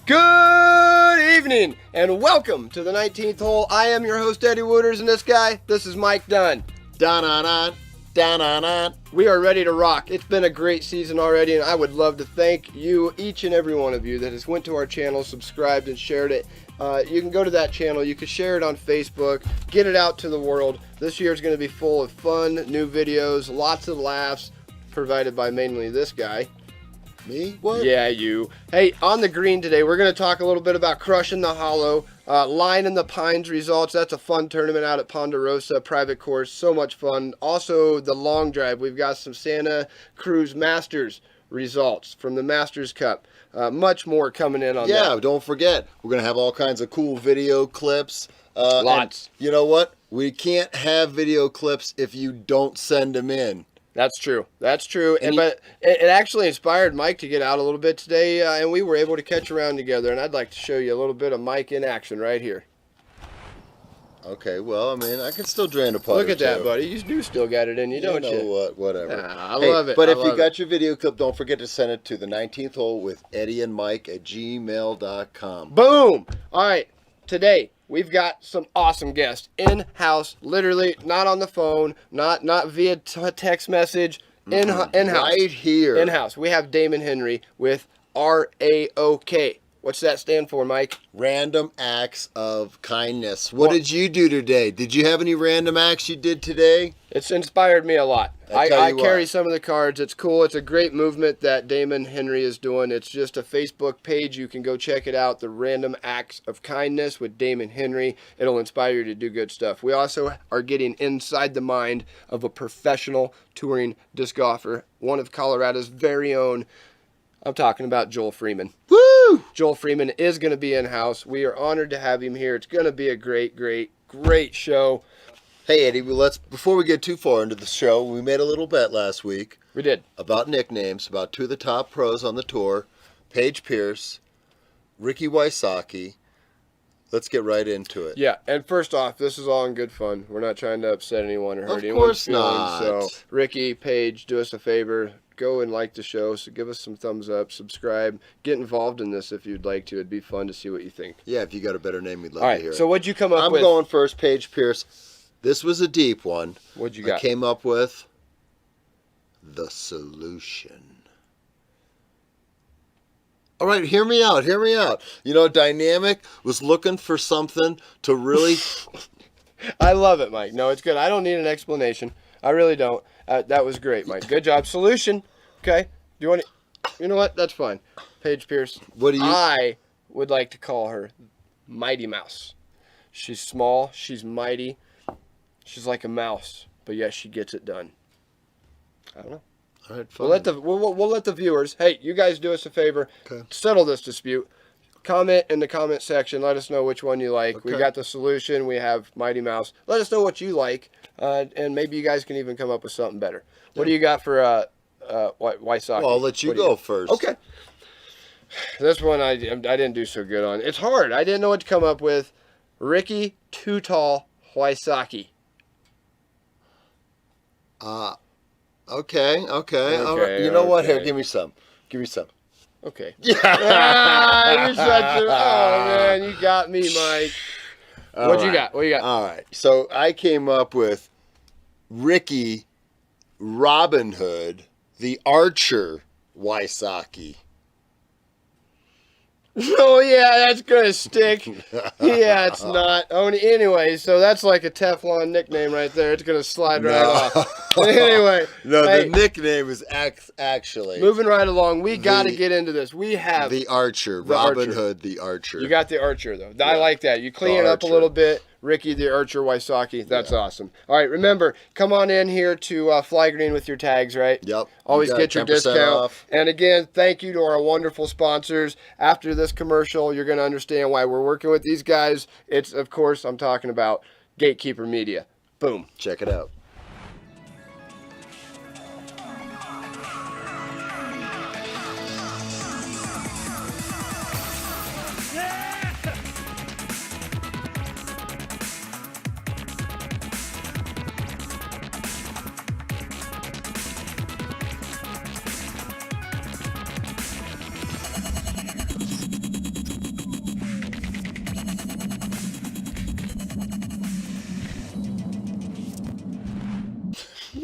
Good evening and welcome to the 19th hole. I am your host Eddie Wooders, and this is Mike Dunn. We are ready to rock. It's been a great season already, and I would love to thank you, each and every one of you that has went to our channel, subscribed, and shared it. You can go to that channel. You can share it on Facebook. Get it out to the world. This year is going to be full of fun, new videos, lots of laughs, provided by mainly this guy. Me? What? Yeah, you. Hey, on the green today, we're going to talk a little bit about Crushing the Hollow, Line in the Pines results. That's a fun tournament out at Ponderosa, private course. So much fun. Also, the long drive. We've got some Santa Cruz Masters results from the Masters Cup. Much more coming in on that. Yeah, don't forget, we're going to have all kinds of cool video clips. Lots. You know what? We can't have video clips if you don't send them in. That's true. That's true. But it actually inspired Mike to get out a little bit today, and we were able to catch around together. And I'd like to show you a little bit of Mike in action right here. Okay, well, I mean, I can still drain a putter. Look at that, buddy. You do still got it in you, don't you? You know what? Whatever. I love it. But if you got your video clip, don't forget to send it to the 19th hole with Eddie and Mike at gmail.com. Boom! All right, today we've got some awesome guests in-house, literally not on the phone, not via text message, in-house. Right here. In-house. We have Damon Henry with RAOK. What's that stand for, Mike? Random Acts of Kindness. What did you do today? Did you have any random acts you did today? It's inspired me a lot. I carry some of the cards. It's cool. It's a great movement that Damon Henry is doing. It's just a Facebook page. You can go check it out. The Random Acts of Kindness with Damon Henry. It'll inspire you to do good stuff. We also are getting inside the mind of a professional touring disc golfer, one of Colorado's very own. I'm talking about Joel Freeman. Woo! Joel Freeman is going to be in-house. We are honored to have him here. It's going to be a great, great, great show. Hey, Eddie, before we get too far into the show, we made a little bet last week. We did. About nicknames, about two of the top pros on the tour, Paige Pierce, Ricky Wysocki. Let's get right into it. Yeah, and first off, this is all in good fun. We're not trying to upset anyone or hurt Of anyone's course feelings. not. So, Ricky, Paige, do us a favor. Go and like the show. So give us some thumbs up, subscribe, get involved in this if you'd like to. It'd be fun to see what you think. Yeah, if you got a better name, we'd love All to right, hear it. so what'd you come up with? I'm going first, Paige Pierce. This was a deep one. What'd you got? I came up with The Solution. All right, hear me out. You know, Dynamic was looking for something to really... I love it, Mike. No, it's good. I don't need an explanation. I really don't. That was great, Mike. Good job. Solution. Okay. Do you want to... You know what? That's fine. Paige Pierce. What do you... I would like to call her Mighty Mouse. She's small. She's mighty. She's like a mouse, but yet she gets it done. I don't know. All right, fine. We'll let the viewers. Hey, you guys do us a favor. Okay. Settle this dispute. Comment in the comment section. Let us know which one you like. Okay. We got the Solution. We have Mighty Mouse. Let us know what you like, and maybe you guys can even come up with something better. What do you got for Wysocki? Well, I'll let you go first. Okay. This one I didn't do so good on. It's hard. I didn't know what to come up with. Ricky Too Tall Wysocki. Okay. All right. You know what? Here, give me some. Okay. Yeah. You're such a... Oh, man. You got me, Mike. What you got? All right. So I came up with Ricky Robin Hood, the Archer Wysocki. Oh, yeah, that's going to stick. Yeah, it's not. Oh, anyway, so that's like a Teflon nickname right there. It's going to slide right off. Anyway. No, hey, the nickname is actually... Moving right along, we got to get into this. We have... The Archer. Robin Hood, the Archer. You got the Archer, though. I like that. You clean it up a little bit. Ricky the Archer Wysocki. That's awesome. All right, remember, come on in here to Fly Green with your tags, right? Yep. Always You get your 10% discount. off. And again, thank you to our wonderful sponsors. After this commercial, you're going to understand why we're working with these guys. It's, of course, I'm talking about Gatekeeper Media. Boom. Check it out.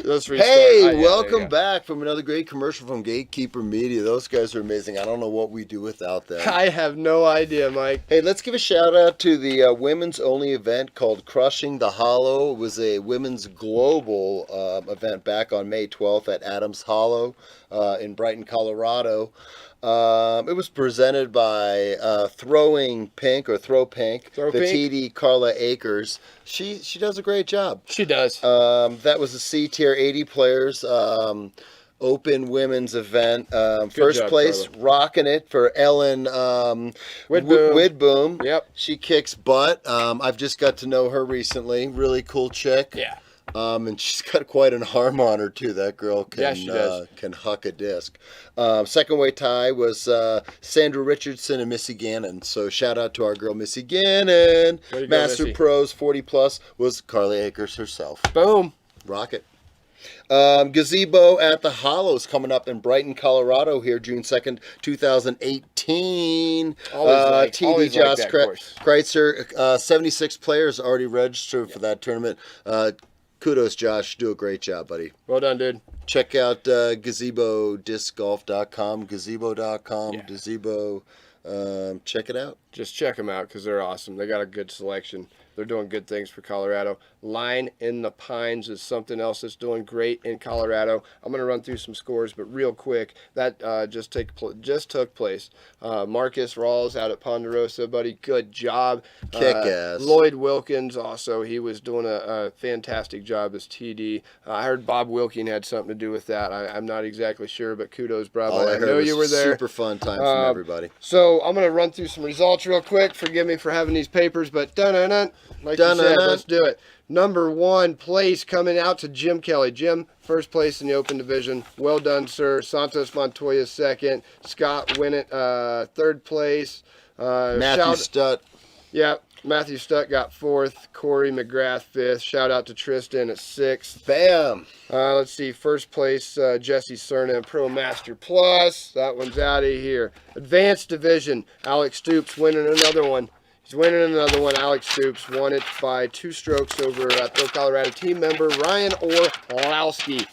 Let's restart. Hey, Yeah, there you welcome go. back from another great commercial from Gatekeeper Media. Those guys are amazing. I don't know what we do without them. I have no idea, Mike. Hey, let's give a shout out to the women's only event called Crushing the Hollow. It was a women's global event back on May 12th at Adams Hollow in Brighton, Colorado. It was presented by Throwing Pink or Throw Pink, Throw the Pink. TD Carla Akers. She does a great job. She does. That was a C tier, 80 players. Open women's event. First job, place, Carla. rocking it for Ellen Widboom. Widboom. Yep. She kicks butt. I've just got to know her recently. Really cool chick. Yeah. And she's got quite an arm on her too. That girl can Yeah, she does. can huck a disc. Second way tie was Sandra Richardson and Missy Gannon. So shout out to our girl Missy Gannon. Way to go, Master Missy. Pros 40 plus was Carly Akers herself. Boom. Rocket. Gazebo at the Hollows coming up in Brighton, Colorado here, June 2nd, 2018. Always TD like Josh that course. Kreitzer, 76 players already registered for that tournament. Kudos, Josh. Do a great job, buddy. Well done, dude. Check out gazebodiscgolf.com, gazebo.com, Yeah. gazebo. Check it out. Just check them out because they're awesome. They got a good selection. They're doing good things for Colorado. Line in the Pines is something else that's doing great in Colorado. I'm going to run through some scores, but real quick, that just took place. Marcus Rawls out at Ponderosa, buddy. Good job. Kick ass. Lloyd Wilkins also. He was doing a fantastic job as TD. I heard Bob Wilking had something to do with that. I'm not exactly sure, but kudos, bravo. All I I heard know was you were there. super fun time from everybody. So I'm going to run through some results real quick. Forgive me for having these papers, but dun-dun-dun, like you said, Dun-dun-dun. let's do it. Number 1 place coming out to Jim Kelly. Jim, first place in the Open Division. Well done, sir. Santos Montoya, second. Scott Winnett, third place. Matthew Stutt. Yeah, Matthew Stutt got fourth. Corey McGrath, fifth. Shout out to Tristan at sixth. Bam. Let's see, first place, Jesse Cerna, Pro Master Plus. That one's out of here. Advanced Division, Alex Stoops winning another one. He's winning another one. Alex Stoops won it by 2 strokes over Throw Colorado team member Ryan Orlowski.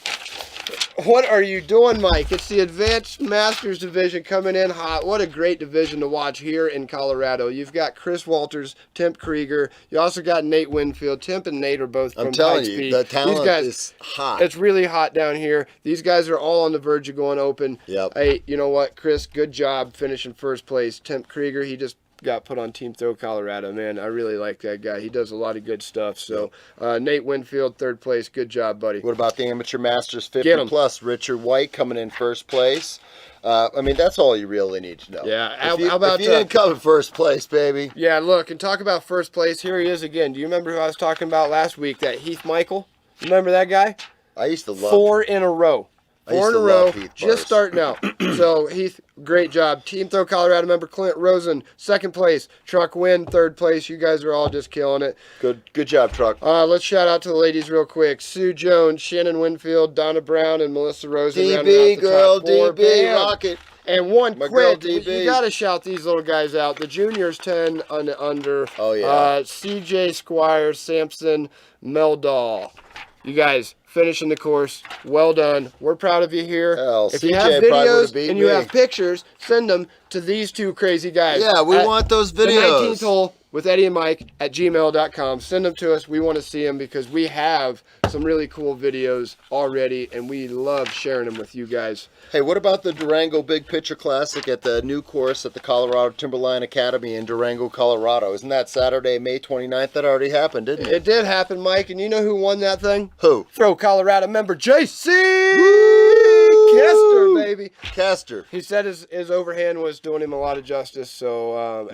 What are you doing, Mike? It's the Advanced Masters Division coming in hot. What a great division to watch here in Colorado. You've got Chris Walters, Tim Krieger. You also got Nate Winfield. Tim and Nate are both from I'm telling High you, Speed. the talent These guys, is hot. it's really hot down here. These guys are all on the verge of going open. Yep. Hey, you know what, Chris? Good job finishing first place. Tim Krieger, he just got put on Team Throw Colorado, man. I really like that guy. He does a lot of good stuff. So Nate Winfield, third place. Good job, buddy. What about the Amateur Masters Get 50 'em. plus? Richard White coming in first place. I mean, that's all you really need to know. Yeah, If you, how about if you didn't come in first place, baby? Yeah, look, and talk about first place. Here he is again. Do you remember who I was talking about last week? That Heath Michael? Remember that guy? I used to love 4 in a row. I used 4 in to a row, love Heath just Bars. starting out. So, Heath, great job. Team Throw Colorado member Clint Rosen, second place. Truck Win, third place. You guys are all just killing it. Good job, Truck. Let's shout out to the ladies real quick. Sue Jones, Shannon Winfield, Donna Brown, and Melissa Rosen. rounding out DB, the girl, top 4. DB, Bam. rocket. And one My girl, quick, DB. you got to shout these little guys out. The juniors 10 and under. Oh, yeah. CJ Squire, Sampson, Meldal. You guys finishing the course. Well done. We're proud of you here. Hell, if you CJ have probably would've videos beat and you me. have pictures, send them to these 2 crazy guys. Yeah, we At want those The videos. 19th hole with Eddie and Mike at gmail.com. Send them to us. We want to see them because we have some really cool videos already, and we love sharing them with you guys. Hey, what about the Durango Big Picture Classic at the new course at the Colorado Timberline Academy in Durango, Colorado? Isn't that Saturday, May 29th? That already happened, didn't it? It did happen, Mike, and you know who won that thing? Who? Throw Colorado member JC Kester, baby. Kester. He said his overhand was doing him a lot of justice, so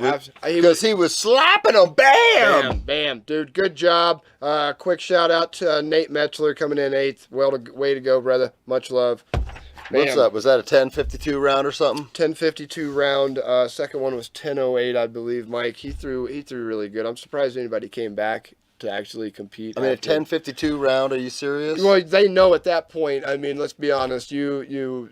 he Because he was slapping them. Bam! bam, dude, good job. Quick shout out to Nate Metzler coming in 8th. Way to go, brother. Much love. What's Bam. up? Was that a 10:52 round or something? 10:52 round. Second one was 10:08, I believe. Mike, he threw really good. I'm surprised anybody came back to actually compete. I mean, a after. 10:52 round. Are you serious? Well, they know at that point. I mean, let's be honest. You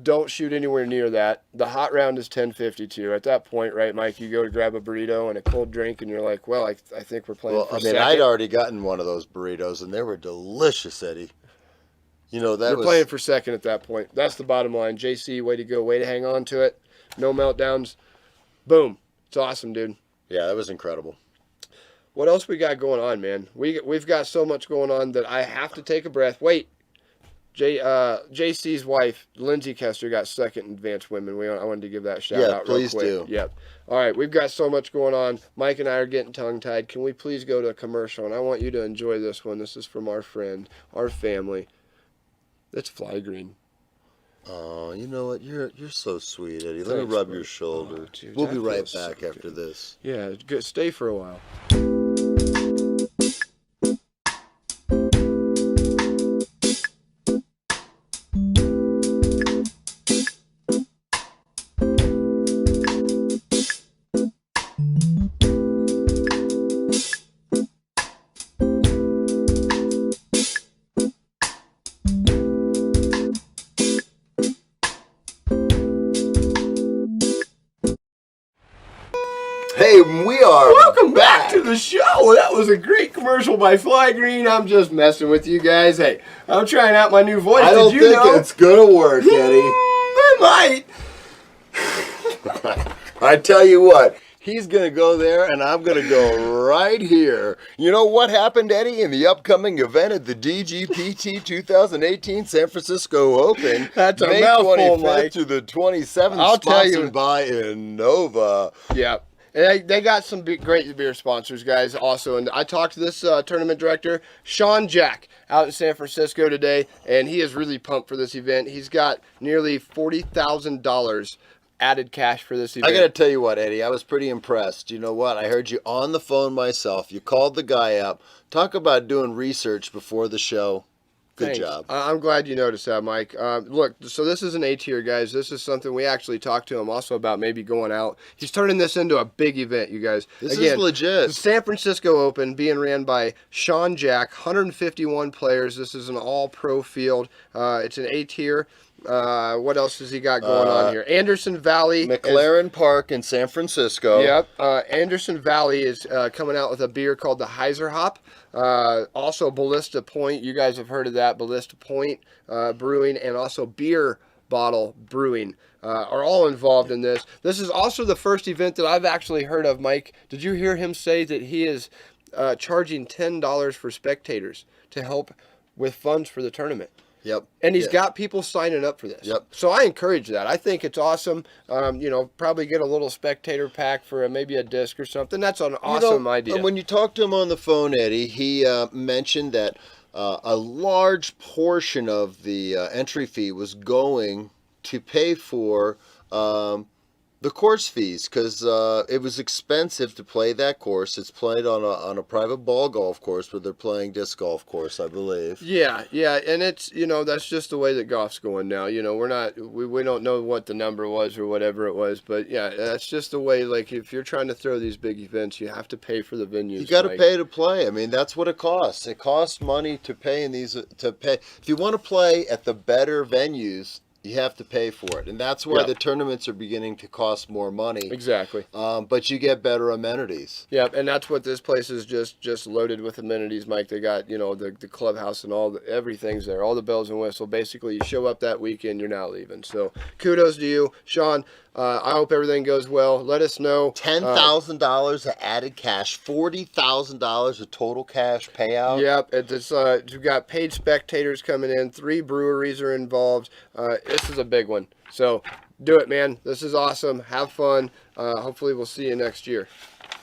don't shoot anywhere near that. The hot round is 10:52. At that point, right, Mike? You go to grab a burrito and a cold drink, and you're like, well, I think we're playing. Well, for I mean, second. I'd already gotten one of those burritos, and they were delicious, Eddie. You know, that You're was playing for second at that point. That's the bottom line. JC, way to go. Way to hang on to it. No meltdowns. Boom. It's awesome, dude. yeah, that was incredible. What else we got going on, man? We've got so much going on that I have to take a breath. Wait. JC's wife, Lindsay Kester, got second in advanced women. I wanted to give that shout out real please quick. do. Yep. All right, we've got so much going on. Mike and I are getting tongue-tied. Can we please go to a commercial? And I want you to enjoy this one. This is from our friend, our family. It's Fly Green. Oh, you know what? You're so sweet, Eddie. Let me Thanks, rub bud. your shoulder. Oh, dude, We'll that be right feels back so after good. this. Yeah, good. Stay for a while. Hey, we are Welcome back to the show. That was a great commercial by Fly Green. I'm just messing with you guys. Hey, I'm trying out my new voice. I don't Did you think know? it's gonna work, Eddie. I might. I tell you what, he's gonna go there, and I'm gonna go right here. You know what happened, Eddie, in the upcoming event at the DGPT 2018 San Francisco Open? That's a May mouthful, 25th Mike. to the 27th. I'll tell you. Sponsored by Innova. Yeah. And they got some great beer sponsors, guys, also. And I talked to this tournament director, Sean Jack, out in San Francisco today, and he is really pumped for this event. He's got nearly $40,000 added cash for this event. I gotta tell you what, Eddie, I was pretty impressed. You know what? I heard you on the phone myself. You called the guy up. Talk about doing research before the show. Good Thanks. job. I'm glad you noticed that, Mike. Look, so this is an A tier, guys. This is something we actually talked to him also about maybe going out. He's turning this into a big event, you guys. This Again, is legit. the San Francisco Open being ran by Sean Jack, 151 players. This is an all-pro field. It's an A tier. What else has he got going on here? Anderson Valley. McLaren Park in San Francisco. Yep. Anderson Valley is coming out with a beer called the Heiser Hop. Also Ballista Point. You guys have heard of that. Ballista Point Brewing and also Beer Bottle Brewing are all involved in this. This is also the first event that I've actually heard of, Mike. Did you hear him say that he is charging $10 for spectators to help with funds for the tournament? Yep. And he's Yeah. got people signing up for this. Yep. So I encourage that. I think it's awesome. Probably get a little spectator pack for maybe a disc or something. That's an awesome idea. And when you talked to him on the phone, Eddie, he mentioned that a large portion of the entry fee was going to pay for the course fees, because it was expensive to play that course. It's played on a private ball golf course, where they're playing disc golf course, I believe. Yeah, and it's that's just the way that golf's going now. We don't know what the number was or whatever it was, but yeah, that's just the way. Like if you're trying to throw these big events, you have to pay for the venues. You got to Mike. pay to play. I mean, that's what it costs. It costs money to pay in these to pay. If you want to play at the better venues, you have to pay for it, and that's why Yep. the tournaments are beginning to cost more money. Exactly. But you get better amenities. Yeah, and that's what this place is just loaded with amenities, Mike. They got the clubhouse and everything's there, all the bells and whistles. Basically, you show up that weekend, you're not leaving. So kudos to you, Sean. I hope everything goes well. Let us know. $10,000 of added cash, $40,000 of total cash payout. Yep, it's we've got paid spectators coming in. 3 breweries are involved. This is a big one. So do it, man. This is awesome. Have fun. Hopefully, we'll see you next year.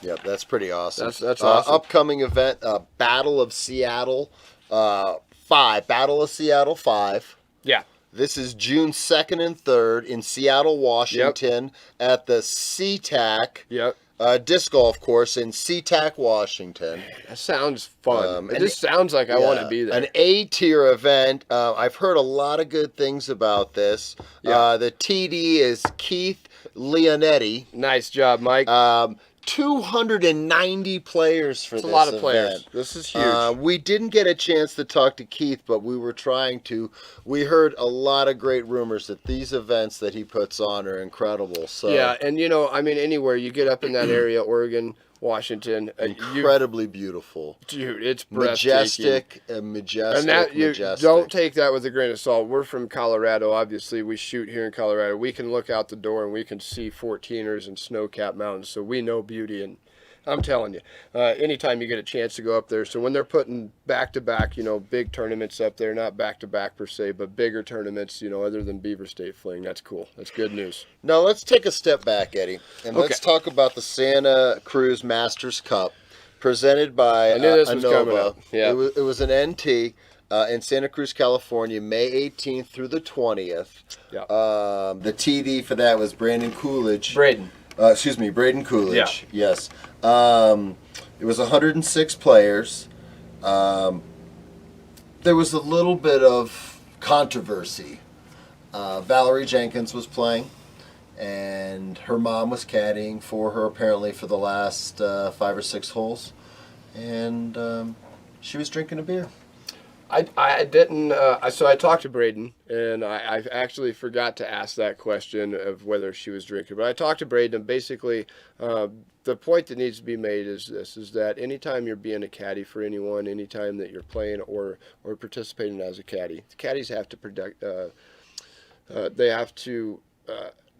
Yep, that's pretty awesome. That's awesome. Upcoming event, Battle of Seattle 5. Battle of Seattle 5. Yeah. This is June 2nd and 3rd in Seattle, Washington, at the SeaTac Yep. Disc Golf Course in SeaTac, Washington. That sounds fun. It and just sounds like I want to be there. An A-tier event. I've heard a lot of good things about this. Yeah. The TD is Keith Leonetti. Nice job, Mike. 290 players for It's a this lot of event. players. This is huge. We didn't get a chance to talk to Keith, but we were trying to. We heard a lot of great rumors that these events that he puts on are incredible. So Yeah, and anywhere you get up in that area, Oregon, Washington. Incredibly beautiful. Dude, it's breathtaking. Majestic. And that majestic. don't take that with a grain of salt. We're from Colorado. Obviously, we shoot here in Colorado. We can look out the door and we can see 14ers and snow-capped mountains. So we know beauty. And I'm telling you, anytime you get a chance to go up there. So when they're putting back-to-back, big tournaments up there, not back-to-back per se, but bigger tournaments, other than Beaver State Fling, that's cool. That's good news. Now let's take a step back, Eddie, and let's talk about the Santa Cruz Masters Cup presented by I knew this was coming Innova. up. Yeah. It was an NT in Santa Cruz, California, May 18th through the 20th. Yeah. The TD for that was Brandon Coolidge. Braden. Braden Coolidge. Yeah. Yes. It was 106 players. There was a little bit of controversy. Valerie Jenkins was playing, and her mom was caddying for her apparently for the last 5 or 6 holes, and she was drinking a beer. I didn't. So I talked to Braden, and I actually forgot to ask that question of whether she was drinking. But I talked to Braden, and basically, the point that needs to be made is this: is that anytime you're being a caddy for anyone, anytime that you're playing or participating as a caddy, the caddies have to they have to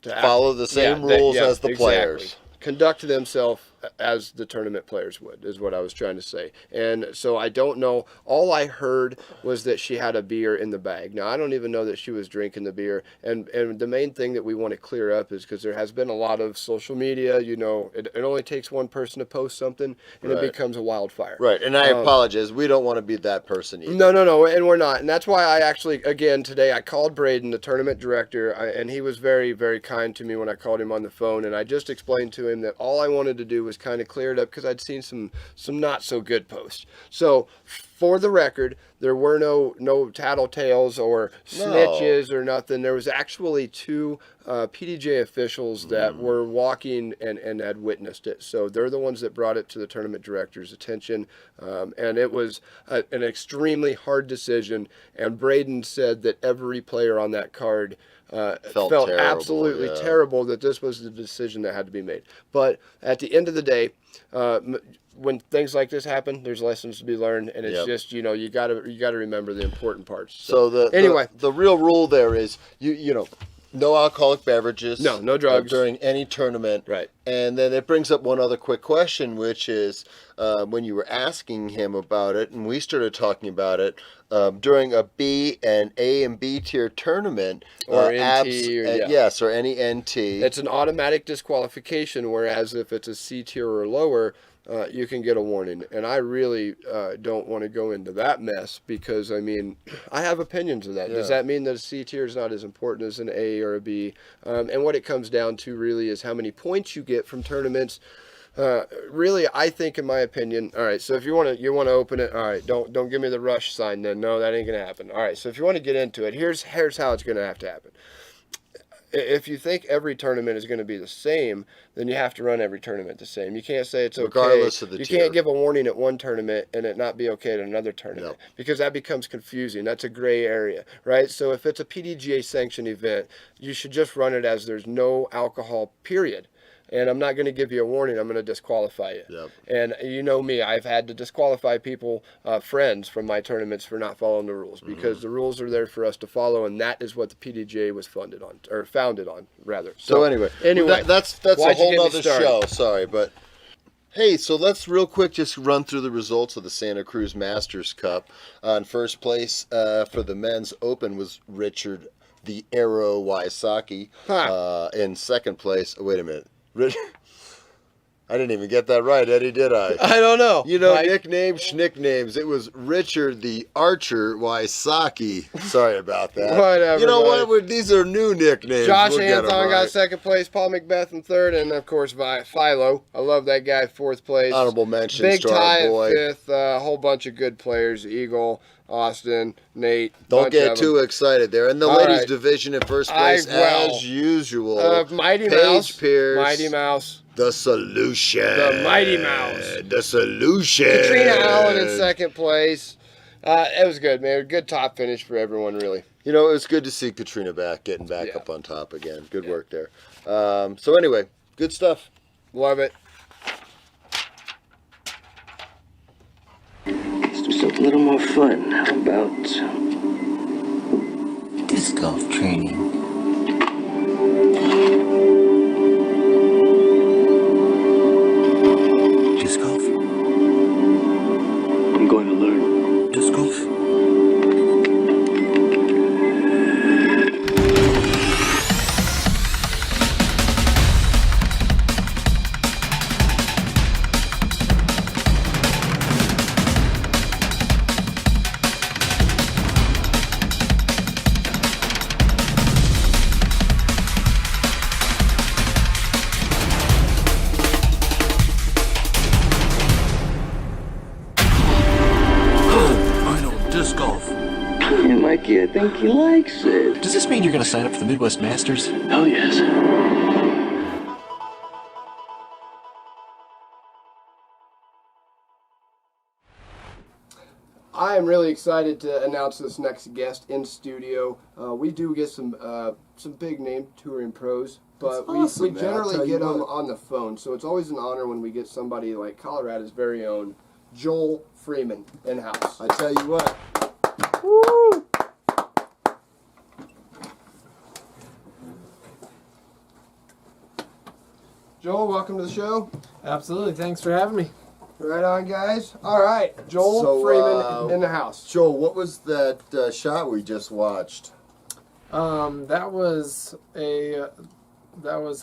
Follow the same rules as the players. Exactly. Conduct themselves as the tournament players would, is what I was trying to say. And so I don't know. All I heard was that she had a beer in the bag. Now, I don't even know that she was drinking the beer. And the main thing that we want to clear up is because there has been a lot of social media, it only takes one person to post something, and it becomes a wildfire. Right, and I apologize. We don't want to be that person either. No, and we're not. And that's why I actually, again, today I called Braden, the tournament director, and he was very, very kind to me when I called him on the phone, and I just explained to him that all I wanted to do was kind of clear it up because I'd seen some not so good posts. So for the record, there were no tattletales or snitches or nothing. There was actually 2 PDJ officials that were walking and had witnessed it. So they're the ones that brought it to the tournament director's attention. And it was an extremely hard decision. And Braden said that every player on that card felt terrible, absolutely terrible that this was the decision that had to be made. But at the end of the day, when things like this happen, there's lessons to be learned, and it's just you got to remember the important parts. So the real rule there is no alcoholic beverages, no drugs during any tournament. Right. And then it brings up one other quick question, which is when you were asking him about it, and we started talking about it during a B and A and B tier tournament, or NT, or any NT. It's an automatic disqualification, whereas if it's a C tier or lower, you can get a warning. And I really don't want to go into that mess because, I have opinions of that. Yeah. Does that mean that a C tier is not as important as an A or a B? And what it comes down to really is how many points you get from tournaments. Really, I think, in my opinion, all right, so if you want to open it, all right, don't give me the rush sign then. No, that ain't going to happen. All right, so if you want to get into it, here's how it's going to have to happen. If you think every tournament is going to be the same, then you have to run every tournament the same. You can't say it's okay. Regardless of the tier. You can't give a warning at one tournament and it not be okay at another tournament because that becomes confusing. That's a gray area, right? So if it's a PDGA sanctioned event, you should just run it as there's no alcohol, period. And I'm not going to give you a warning. I'm going to disqualify you. Yep. And you know me, I've had to disqualify people, friends from my tournaments for not following the rules because the rules are there for us to follow, and that is what the PDGA was founded on, rather. So anyway, that's a whole other show. Sorry, but hey, so let's real quick just run through the results of the Santa Cruz Masters Cup. In first place for the men's open was Richard the Arrow Wysocki. In second place, wait a minute. I didn't even get that right, Eddie, did I? I don't know. Nicknames, schnicknames. It was Richard the Archer Wysocki. Sorry about that. Whatever. You know what? These are new nicknames. Josh Anton got second place, Paul Macbeth in third, and of course Philo. I love that guy, fourth place. Honorable mention, Big Star tie Boy. At fifth. A whole bunch of good players. Eagle, Austin, Nate. Don't get too excited there. In the ladies' division in first place, as usual. Mighty Paige Mouse. Pierce. Mighty Mouse. The Solution. The Mighty Mouse. The Solution. Katrina Allen in second place. It was good, man. Good top finish for everyone, really. It was good to see Katrina getting back up on top again. Good work there. So anyway, good stuff. Love it. a little more fun. How about Disc golf training. Disc golf? I'm going to learn. Disc golf? Disc golf. Hey, Mikey, I think he likes it. Does this mean you're going to sign up for the Midwest Masters? Oh, yes. I am really excited to announce this next guest in studio. We do get some big name touring pros, but That's awesome, we man. I'll generally tell you get them what. on the phone. So it's always an honor when we get somebody like Colorado's very own Joel Freeman in house. I tell you what. Woo! Joel, welcome to the show. Absolutely. Thanks for having me. Right on, guys. All right, Joel So, Freeman in the house. Joel, what was that shot we just watched? That was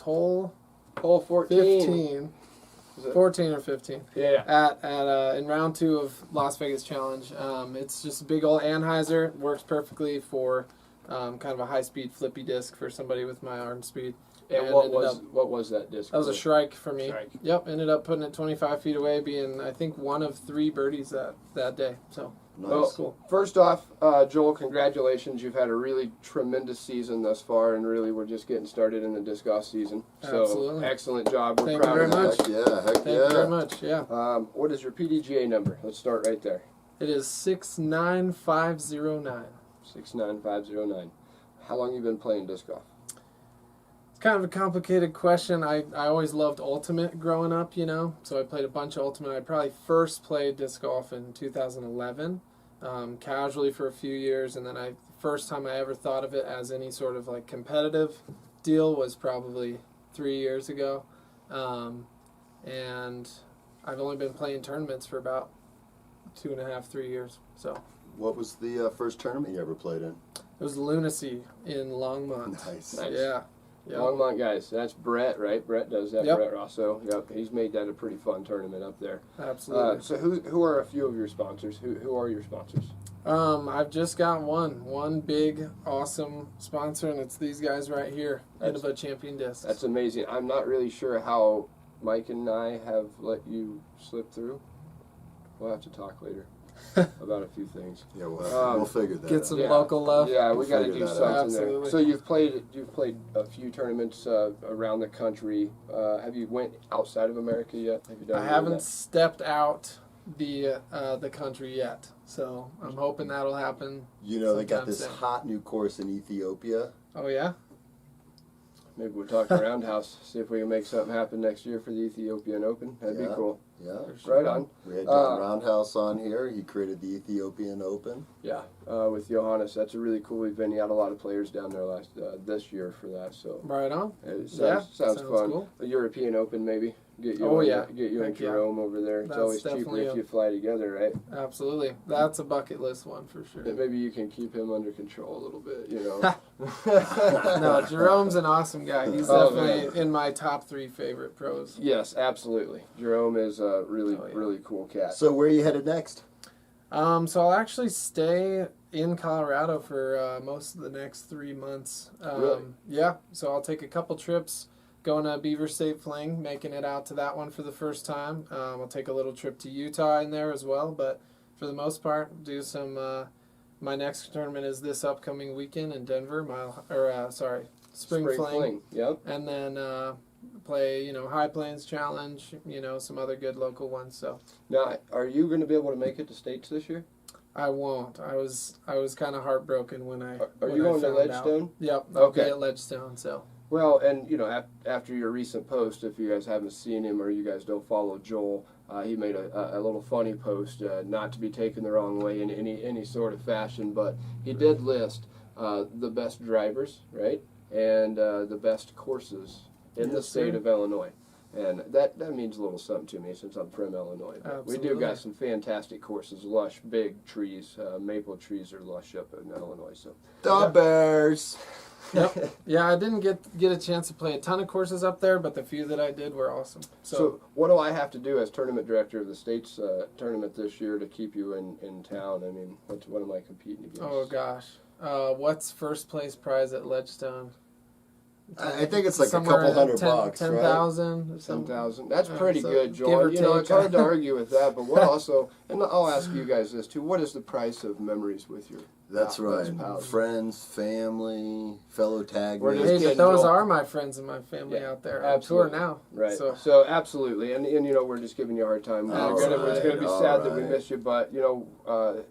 hole Hole 14. 15, Is it? 14 or 15 Yeah. in round 2 of Las Vegas Challenge. It's just a big old Anheuser. Works perfectly for kind of a high-speed flippy disc for somebody with my arm speed. And what ended was that disc? That was a Shrike for me. Shrike. Yep. Ended up putting it 25 feet away, being I think one of 3 birdies that day. So Nice. Well, cool. First off, Joel, congratulations. You've had a really tremendous season thus far, and really we're just getting started in the disc golf season. So Absolutely. excellent job. We're Thank you proud very of that. much. Heck yeah, heck Thank yeah. you very much. Yeah. What is your PDGA number? Let's start right there. It is 69509. 69509. How long you been playing disc golf? Kind of a complicated question. I always loved Ultimate growing up, so I played a bunch of Ultimate. I probably first played disc golf in 2011, casually for a few years, and then first time I ever thought of it as any sort of like competitive deal was probably 3 years ago, and I've only been playing tournaments for about 2.5, 3 years. So What was the first tournament you ever played in? it was Lunacy in Longmont. Nice. Nice. Yeah. Yep. Longmont guys. That's Brett, right? Brett does that. Yep. Brett Rosso. Yep. He's made that a pretty fun tournament up there. Absolutely. So who are a few of your sponsors? Who are your sponsors? I've just got one big, awesome sponsor, and it's these guys right here, That's- Innova Champion Discs. That's amazing. I'm not really sure how Mike and I have let you slip through. We'll have to talk later about a few things. Yeah, Um, we'll figure that Get out. some Yeah. local love. Yeah, we We'll got to figure do that out. something there. Absolutely. So you've played a few tournaments around the country. Have you went outside of America yet? Have you done I any of haven't that? stepped out the country yet, so I'm hoping that'll happen. You know, they got sometime this soon. hot new course in Ethiopia. Oh yeah, Maybe we'll talk around house, see if we can make something happen next year for the Ethiopian Open. That'd be Yeah. cool. Yeah. for sure. Right on. We had John Uh, Roundhouse on here. He created the Ethiopian Open. Yeah, with Johannes. That's a really cool event. He had a lot of players down there this year for that. So Right on. it Yeah, sounds fun. cool. A European Open maybe. Get you. Oh, and, yeah. Get you and Heck yeah. Jerome over there. It's That's always cheaper definitely if a- you fly together, right? Absolutely, that's a bucket list one for sure. Maybe you can keep him under control a little bit. You know. No, Jerome's an awesome guy. He's Oh, definitely in my top 3 favorite pros. Yes, absolutely. Jerome is a really Oh, yeah. really cool cat. So where are you headed next? So I'll actually stay in Colorado for most of the next 3 months. Really? Yeah, so I'll take a couple trips, going to Beaver State Fling, making it out to that one for the first time. I'll take a little trip to Utah in there as well, but for the most part, do some. My next tournament is this upcoming weekend in Denver. Spring Fling, Yep. and then play High Plains Challenge. Some other good local ones. So. Now, are you going to be able to make it to states this year? I won't. I was kind of heartbroken when I. Are when you I going to found out. Ledgestone? Yep. I'll Okay. be at Ledgestone. So. Well, and you know, after your recent post, if you guys haven't seen him or you guys don't follow Joel, he made a little funny post, not to be taken the wrong way in any sort of fashion, but he did list the best drivers, right, and the best courses in the state of Illinois. And that means a little something to me since I'm from Illinois. But we do got some fantastic courses, lush, big trees. Maple trees are lush up in Illinois. So The Bears. Yep. Yeah, I didn't get a chance to play a ton of courses up there, but the few that I did were awesome. So what do I have to do as tournament director of the state's tournament this year to keep you in town? I mean, what am I competing against? Oh gosh, what's first place prize at Ledgestone? I think it's like Somewhere a couple $100, 10,000. 10,000. That's pretty so good, give Joel. or You know, take. it's hard to argue with that. But what also, and I'll ask you guys this too. What is the price of memories with your? That's right. pals? Friends, family, fellow tag We're mates. just Hey, kidding, but those Joel. are my friends and my family out there on tour Absolutely. now. Right. So So absolutely, and you know, we're just giving you a hard time. All It's going to be right, sad that we all miss you, but you know,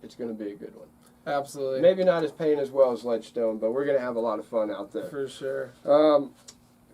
it's going to be a good one. absolutely, Maybe not as paying as well as Ledgestone, but we're going to have a lot of fun out there. for sure.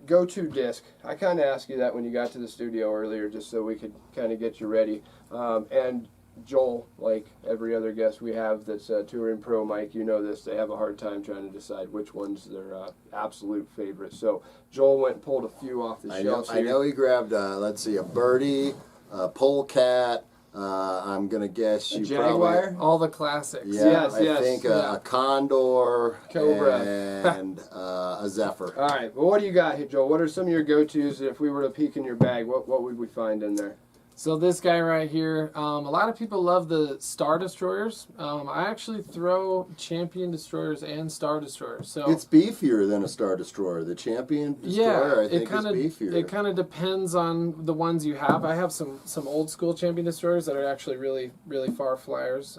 Go-to disc. I kind of asked you that when you got to the studio earlier, just so we could kind of get you ready. And Joel, like every other guest we have that's touring pro, Mike, you know this, they have a hard time trying to decide which one's their absolute favorite. So Joel went and pulled a few off the shelves I here. know he grabbed, let's see, a birdie, a polecat. I'm going to guess you Jaguar? All the classics. probably... Yeah, Yes, I yes, think yeah. a condor Cobra. and a zephyr. All right, well, what do you got here, Joel? What are some of your go-tos? If we were to peek in your bag, what would we find in there? So this guy right here, a lot of people love the Star Destroyers. I actually throw Champion Destroyers and Star Destroyers. So It's beefier than a Star Destroyer. The Champion Destroyer, I think, it kind is of beefier. it kind of depends on the ones you have. I have some old school Champion Destroyers that are actually really far flyers.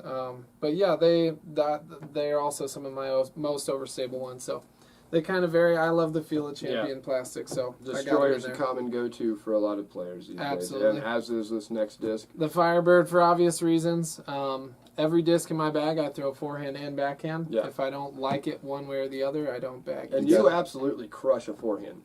But yeah, they are also some of my most overstable ones. So they kind of vary. I love the feel of Champion plastic. So Destroyer's I a got it in there. common go-to for a lot of players these Absolutely. days, and as is this next disc. The Firebird for obvious reasons. Every disc in my bag, I throw forehand and backhand. Yeah. If I don't like it one way or the other, I don't bag. And it. you absolutely crush a forehand.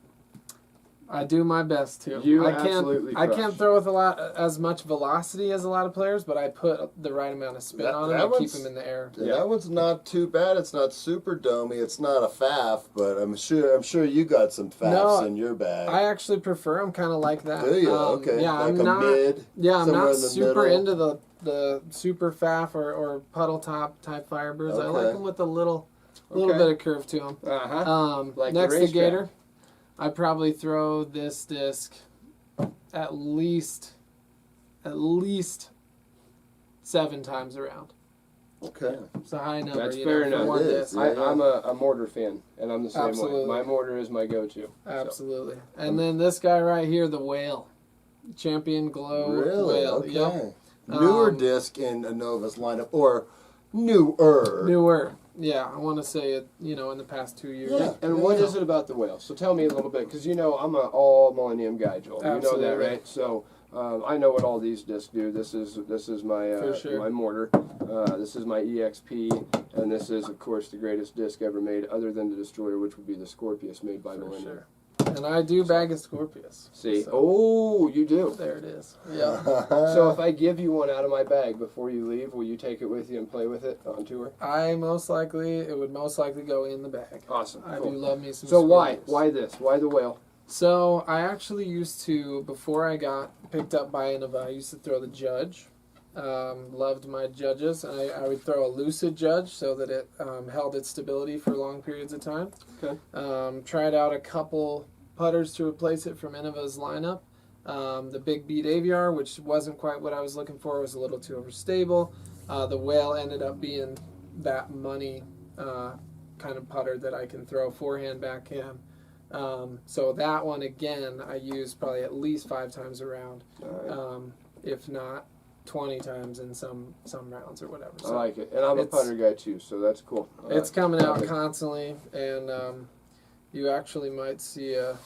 I do my best to. You I can't. absolutely I crush. can't throw with as much velocity as a lot of players, but I put the right amount of spin on them that to keep one's- them in the air. Yeah, that one's not too bad. It's not super domey. It's not a faff, but I'm sure you got some faffs No, in your bag. I actually prefer them kind of like that. Do you? Okay. Yeah, Like I'm a not. mid, Yeah, I'm somewhere not in the super middle? into the super faff or puddle top type Firebirds. I like Okay. them with a little bit of curve to them. Uh-huh. Like the Next to racetrack. Gator, I probably throw this disc at least 7 times around. Okay. It's a high number. That's you fair know, for enough. one It is, disc. yeah. I'm a mortar fan, and I'm the same Absolutely. way. My mortar is my go-to. Absolutely. And then this guy right here, the Whale. Champion Glow Really? Whale. Okay. Yep. Newer disc in Nova's lineup, or newer. Newer. Yeah, I want to say it, in the past 2 years. Yeah. And what is it about the whale? So tell me a little bit, because I'm an all Millennium guy, Joel. You know Absolutely. that, right? So I know what all these discs do. This is my For sure. my mortar. This is my EXP, and this is, of course, the greatest disc ever made, other than the Destroyer, which would be the Scorpius, made by For Millennium. sure. And I do bag a Scorpius. See? So, Oh, you do. there it is. Yeah. So if I give you one out of my bag before you leave, will you take it with you and play with it on tour? It would most likely go in the bag. Awesome. I Cool. do love me some So why? Scorpius. Why this? Why the whale? So I actually used to, before I got picked up by Innova, I used to throw the Judge. Loved my Judges. I would throw a lucid Judge so that it held its stability for long periods of time. Okay. Tried out a couple putters to replace it from Innova's lineup. The Big Beat Aviar, which wasn't quite what I was looking for, was a little too overstable. The Whale ended up being that money kind of putter that I can throw forehand, backhand. So that one, again, I use probably at least 5 times around, All right. if not 20 times in some rounds or whatever. I So like it. And I'm a it's- putter guy too, so that's cool. it's coming out Okay. constantly, and you actually might see a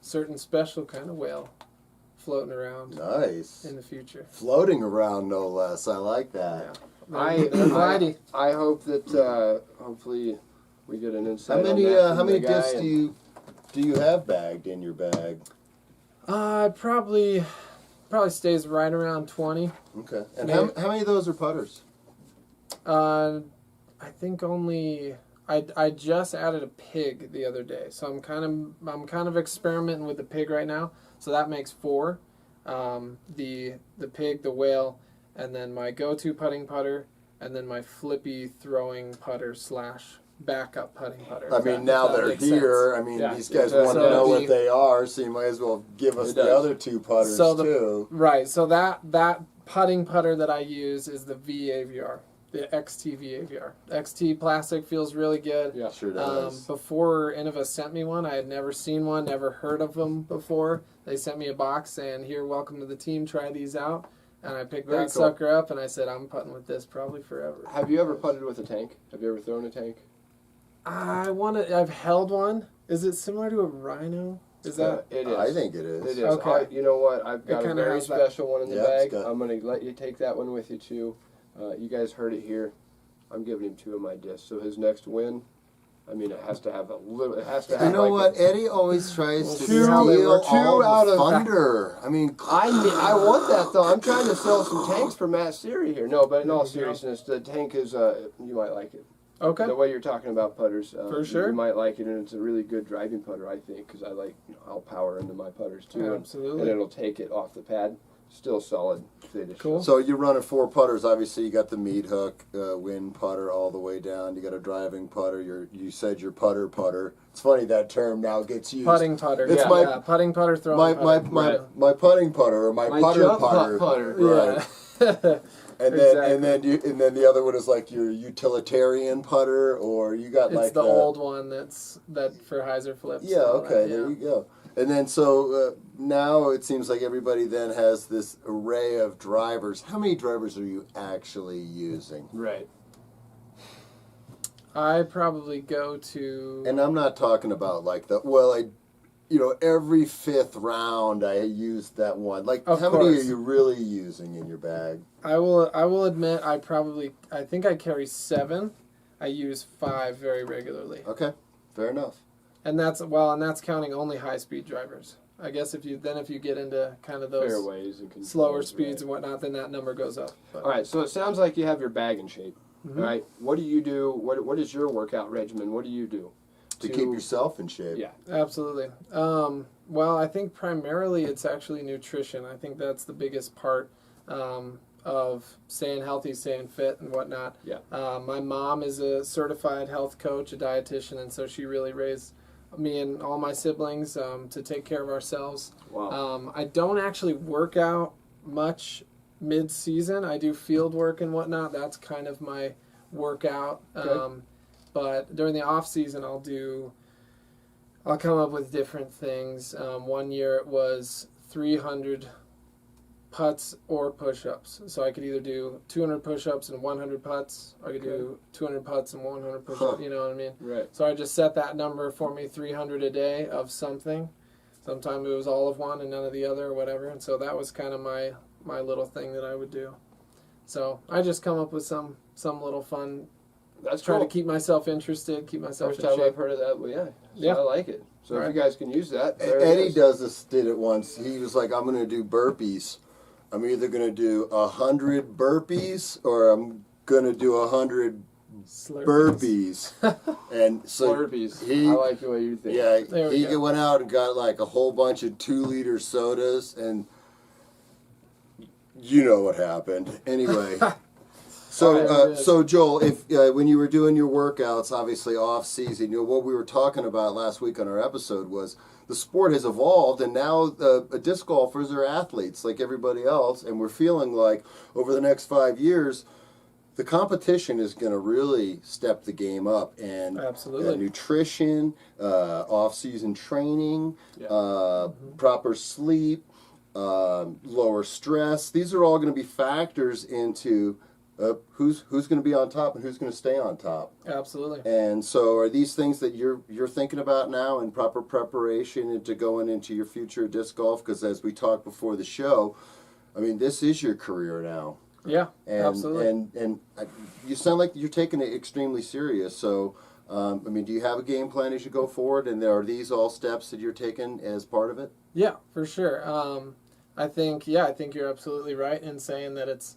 certain special kind of whale floating around Nice. in the future. Floating around, no less. I like that. I- They're glidey. I hope that hopefully we get an insight. How many on that from how many the guy discs and- do do you have bagged in your bag? Probably stays right around 20. Okay. And Maybe. how many of those are putters? I think only I just added a pig the other day, so I'm kind of experimenting with the pig right now. So that makes 4. The pig, the whale, and then my go-to putting putter, and then my flippy throwing putter / backup putting putter. I mean, now they're here. I mean, these guys want to know what they are, so you might as well give us the other 2 putters too. Right. So that putting putter that I use is the V AVR, the XT V AVR. XT plastic feels really good. Yeah, sure does. Before Innova sent me one, I had never seen one, never heard of them before. They sent me a box saying, "Here, welcome to the team. Try these out." And I picked that sucker up, and I said, "I'm putting with this probably forever." Have you ever putted with a tank? Have you ever thrown a tank? I've held one. Is it similar to a Rhino? Is that? It is. I think it is. It is. Okay. You know what? I've got a kinda very has that. special one in the Yeah, it's bag. got- I'm going to let you take that one with you, too. You guys heard it here. I'm giving him 2 of my discs. So his next win, I mean, it has to have a little. It has to have. You know like what? Eddie always tries to Two- steal two all out the of- thunder. I mean, I want that though. I'm trying to sell some tanks for Matt Siri here. No, but in all seriousness, the tank is. You might like it. Okay. The way you're talking about putters, For sure. you might like it, and it's a really good driving putter, I think, because I like I'll power into my putters too, and Absolutely. it'll take it off the pad. Still solid finish. Cool. so you're running 4 putters. Obviously, you got the meat hook, wind putter all the way down. You got a driving putter. You said your putter. It's funny that term now gets used. Putting putter. It's yeah, my- yeah. Putting putter, throwing My putter. my putting putter or my putter jump putter. putter. Right. Yeah. And then the other one is like your utilitarian putter, or you got It's like the old one that for hyzer flips. Yeah, and all okay, that, there yeah. you go. And then so now it seems like everybody then has this array of drivers. How many drivers are you actually using? Right. I probably go to. And I'm not talking about like every 5th round I used that one. Like Of how many are course. you really using in your bag? I will admit I think I carry 7. I use 5 very regularly, Okay, fair enough. and that's counting only high speed drivers. I guess if you get into kind of those Fairways and slower controls, speeds right. and whatnot, then that number goes up. But, All right, so it sounds like you have your bag in shape. Mhm. All right, what do you do? What is your workout regimen? What do you do To keep yourself in shape. Yeah. Absolutely. Well, I think primarily it's actually nutrition. I think that's the biggest part of staying healthy, staying fit, and whatnot. Yeah. My mom is a certified health coach, a dietitian, and so she really raised me and all my siblings to take care of ourselves. Wow. I don't actually work out much mid-season. I do field work and whatnot. That's kind of my workout. Okay. But during the off season, I'll come up with different things. One year it was 300 putts or push-ups. So I could either do 200 push-ups and 100 putts, or I could do 200 putts and 100 push-ups. Huh. You know what I mean? Right. So I just set that number for me, 300 a day of something. Sometimes it was all of one and none of the other or whatever. And so that was kind of my little thing that I would do. So I just come up with some little fun. That's Try cool. to keep myself interested, keep myself First in time shape. I've heard of that. Well, yeah. So Yeah. I like it. So Right. if you guys can use that, there it Eddie is. did it once. He was like, I'm going to do burpees. I'm either going to do 100 burpees or I'm going to do 100 Slurpees. burpees. And so Slurpees. he, I like the way you think. yeah, There we he go. went out and got like a whole bunch of 2-liter sodas, and you know what happened. Anyway. So Joel, if when you were doing your workouts, obviously off season, what we were talking about last week on our episode was the sport has evolved, and now disc golfers are athletes like everybody else, and we're feeling like over the next 5 years, the competition is going to really step the game up, and Absolutely. nutrition, off-season training, Yeah. proper sleep, lower stress. These are all going to be factors into who's going to be on top and who's going to stay on top. Absolutely. And so, are these things that you're thinking about now in proper preparation into going into your future disc golf? Because as we talked before the show, I mean, this is your career now. Yeah, And, absolutely. And you sound like you're taking it extremely serious. So, I mean, do you have a game plan as you go forward? And are these all steps that you're taking as part of it? Yeah, for sure. I think you're absolutely right in saying that it's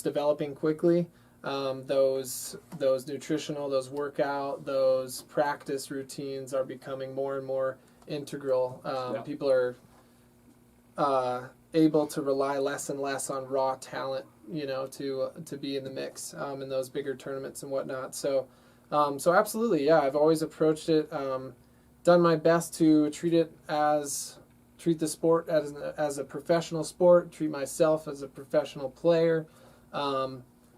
developing quickly. Those nutritional, those workout, those practice routines are becoming more and more integral. People are able to rely less and less on raw talent, to be in the mix in those bigger tournaments and whatnot. So absolutely, yeah. I've always approached it, done my best to treat the sport as a professional sport, treat myself as a professional player.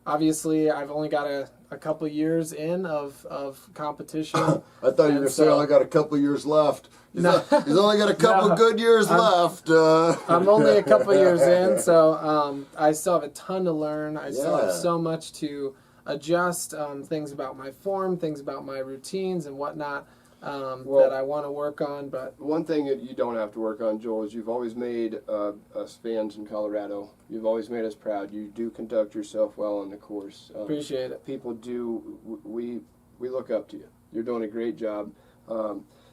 Obviously, I've only got a couple years in of competition. I thought you were going to say I only got a couple years left. He's only got a couple good years left. I'm only a couple years in, so I still have a ton to learn. I still have so much to adjust, things about my form, things about my routines and whatnot that I want to work on. But one thing that you don't have to work on, Joel, is you've always made us fans in Colorado. You've always made us proud. You do conduct yourself well on the course. Appreciate it. People do. We look up to you. You're doing a great job.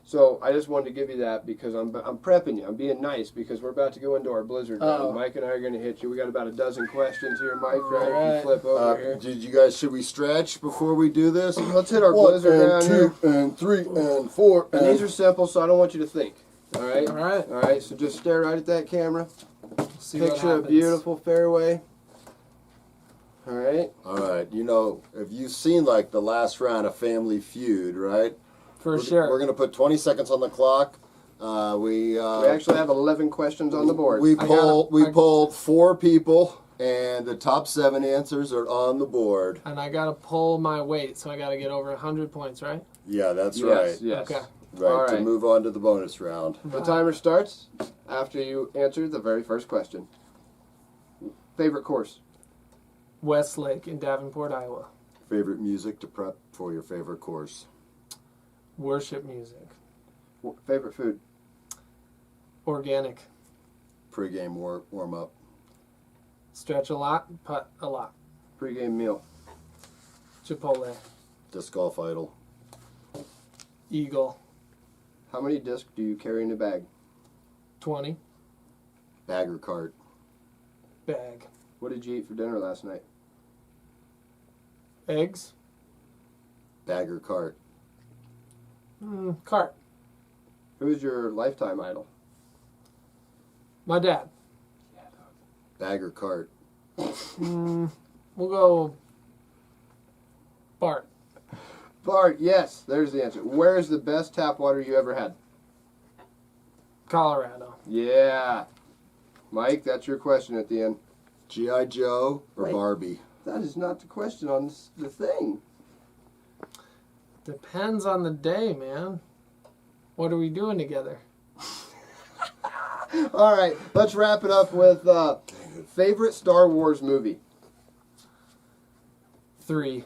So I just wanted to give you that because I'm prepping you. I'm being nice because we're about to go into our blizzard round. Mike and I are going to hit you. We got about a dozen questions here, Mike. Right? Right. You flip over here. Should we stretch before we do this? Let's hit our blizzard round here. 1 and 2 and 3 and 4. And these are simple, so I don't want you to think. All right? All right. All right, so just stare right at that camera. See what Picture a happens. beautiful fairway. All right? All right. If you've seen like the last round of Family Feud, right? For sure. We're going to put 20 seconds on the clock. We actually have 11 questions on the board. We polled 4 people, and the top 7 answers are on the board. And I got to pull my weight, so I got to get over 100 points, right? Yeah, that's right. Yes. Okay. Right, All to right. move on to the bonus round. The timer starts after you answer the very first question. Favorite course? Westlake in Davenport, Iowa. Favorite music to prep for your favorite course? Worship music. Favorite food? Organic. Pre-game warm-up. Stretch a lot, putt a lot. Pre-game meal? Chipotle. Disc golf idol. Eagle. How many discs do you carry in a bag? 20. Bag or cart? Bag. What did you eat for dinner last night? Eggs. Bag or cart? Cart. Who is your lifetime idol? My dad. Bag or cart? We'll go Bart. Bart, yes. There's the answer. Where is the best tap water you ever had? Colorado. Yeah. Mike, that's your question at the end. G.I. Joe or Wait. Barbie? That is not the question on the thing. Depends on the day, man. What are we doing together? All right, let's wrap it up with favorite Star Wars movie. 3.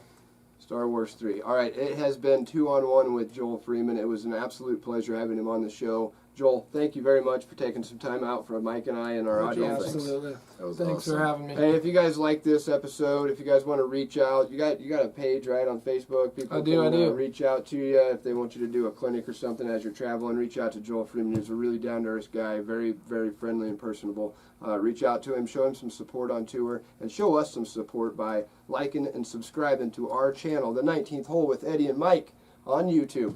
Star Wars 3. All right, it has been 2-on-1 with Joel Freeman. It was an absolute pleasure having him on the show. Joel, thank you very much for taking some time out for Mike and I and our audience. Absolutely. That was Thanks awesome. for having me. Hey, if you guys like this episode, if you guys want to reach out, you got a page, right, on Facebook. People I do. Reach out to you if they want you to do a clinic or something as you're traveling. Reach out to Joel Freeman. He's a really down-to-earth guy, very, very friendly and personable. Reach out to him, show him some support on tour, and show us some support by liking and subscribing to our channel, The 19th Hole with Eddie and Mike, on YouTube.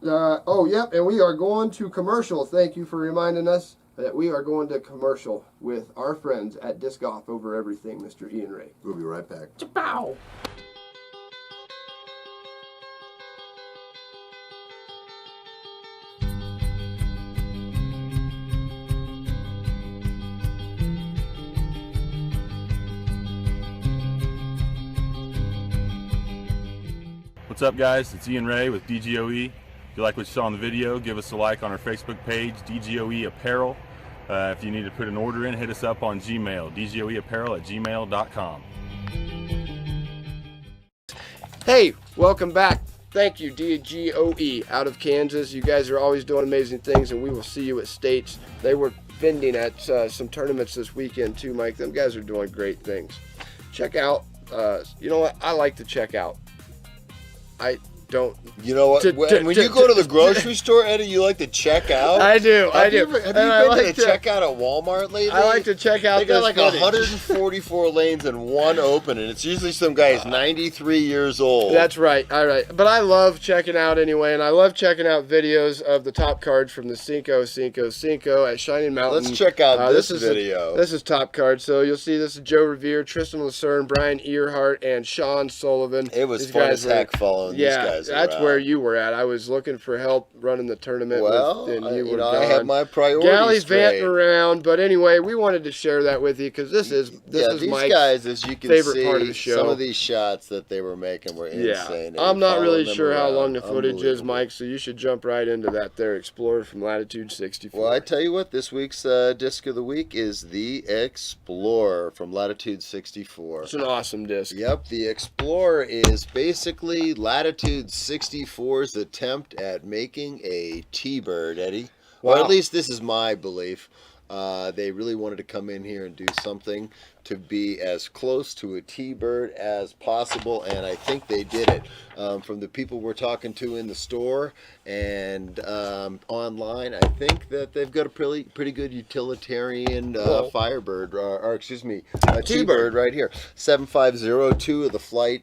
Yep, and we are going to commercial. Thank you for reminding us that we are going to commercial with our friends at Disc Golf Over Everything, Mr. Ian Ray. We'll be right back. Pow! What's up, guys? It's Ian Ray with DGOE. If you like what you saw in the video, give us a like on our Facebook page, DGOE Apparel. If you need to put an order in, hit us up on Gmail, dgoeapparel@gmail.com. Hey, welcome back. Thank you, DGOE, out of Kansas. You guys are always doing amazing things, and we will see you at States. They were vending at some tournaments this weekend, too, Mike. Them guys are doing great things. Check out you know what? I like to check out. I don't. You know what? When you go to the grocery store, Eddie, you like to check out. I do. Have you And been I to like the checkout at Walmart lately? I like to check out. They got this like footage. 144 lanes and one open, and it's usually some guy who's 93 years old. That's right. All right. But I love checking out anyway, and I love checking out videos of the top cards from the Cinco at Shining Mountain. Let's check out this is video. This is top card. So you'll see this is Joe Revere, Tristan Lucerne, Brian Earhart, and Sean Sullivan. It was These fun guys as heck following these guys that's around. where you were at. I was looking for help running the tournament. Well, and you were know, gone. I had my priorities Galley's straight. vanting around, but anyway, we wanted to share that with you because this is these Mike's guys, as you can favorite see, part of the show. some of these shots that they were making were insane. I'm not really Following them sure how around, long the footage is, unbelievable. Mike, so you should jump right into that there, Explorer from Latitude 64. Well, I tell you what, this week's disc of the week is the Explorer from Latitude 64. It's an awesome disc. Yep, the Explorer is basically Latitude 64's attempt at making a T-Bird, Eddie. Or Wow. at least this is my belief. They really wanted to come in here and do something to be as close to a T-Bird as possible, and I think they did it. From the people we're talking to in the store and online, I think that they've got a pretty good utilitarian Firebird, or excuse me, a T-Bird right here. 7502 of the flight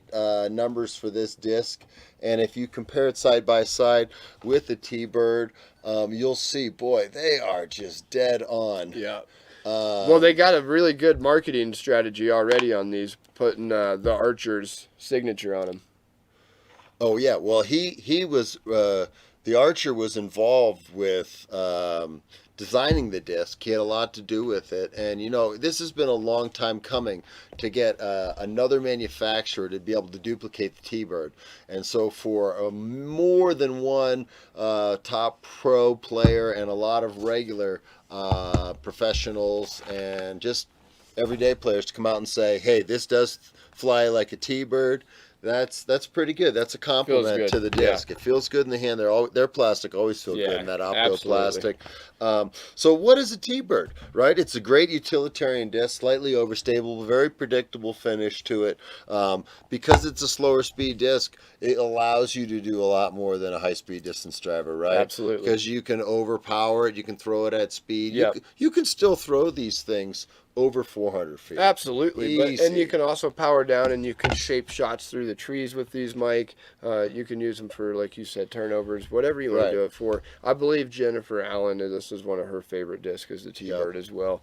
numbers for this disc, and if you compare it side by side with the T-Bird, you'll see, boy, they are just dead on. Yeah. Well, they got a really good marketing strategy already on these, putting the Archer's signature on them. Oh yeah, well he was the Archer was involved with designing the disc. He had a lot to do with it, and you know this has been a long time coming to get another manufacturer to be able to duplicate the T-Bird. And so for more than one top pro player and a lot of regular professionals and just everyday players to come out and say, hey, this does fly like a T-Bird, that's pretty good. That's a compliment good. to the disc. Yeah. It feels good in the hand. Their plastic always feels good in that opto absolutely. plastic. So what is a T-Bird, right? It's a great utilitarian disc, slightly overstable, very predictable finish to it. Because it's a slower speed disc, it allows you to do a lot more than a high-speed distance driver, right? Absolutely. Because you can overpower it, you can throw it at speed. Yep. You can still throw these things over 400 feet. Absolutely, and Easy. you can also power down, and you can shape shots through the trees with these, Mike. You can use them for, like you said, turnovers, whatever you want Right. to do it for. I believe Jennifer Allen, this is one of her favorite discs, is the T-Bird as well.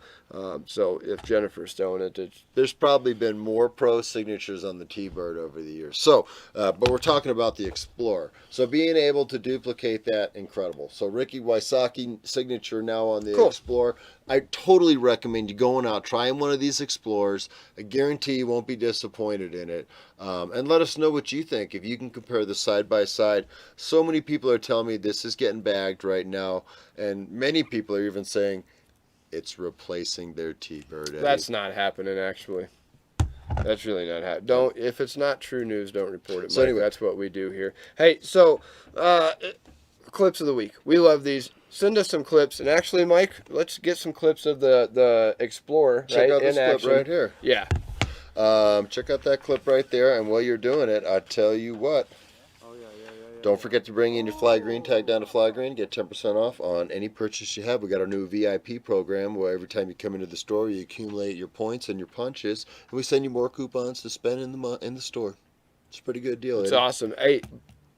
So if Jennifer's throwing it, There's probably been more pro signatures on the T-Bird over the years. So, but we're talking about the Explorer. So being able to duplicate that, incredible. So Ricky Wysocki signature now on the Cool. Explorer. I totally recommend you going out, trying one of these Explorers. I guarantee you won't be disappointed in it. And let us know what you think. If you can compare the side by side. So many people are telling me this is getting bagged right now. And many people are even saying it's replacing their T-Bird. Eddie. that's not happening, actually. That's really not happening. If it's not true news, don't report it, Mike. So anyway. That's what we do here. Hey, so clips of the week. We love these. Send us some clips, and actually, Mike, let's get some clips of the Explorer. Check right, out this in clip action. right here. Yeah. Check out that clip right there, and while you're doing it, I tell you what. Don't forget to bring in your Fly Green tag down to Fly Green. Get 10% off on any purchase you have. We got our new VIP program where every time you come into the store, you accumulate your points and your punches, and we send you more coupons to spend in the store. It's a pretty good deal. It's Eddie. awesome. Hey,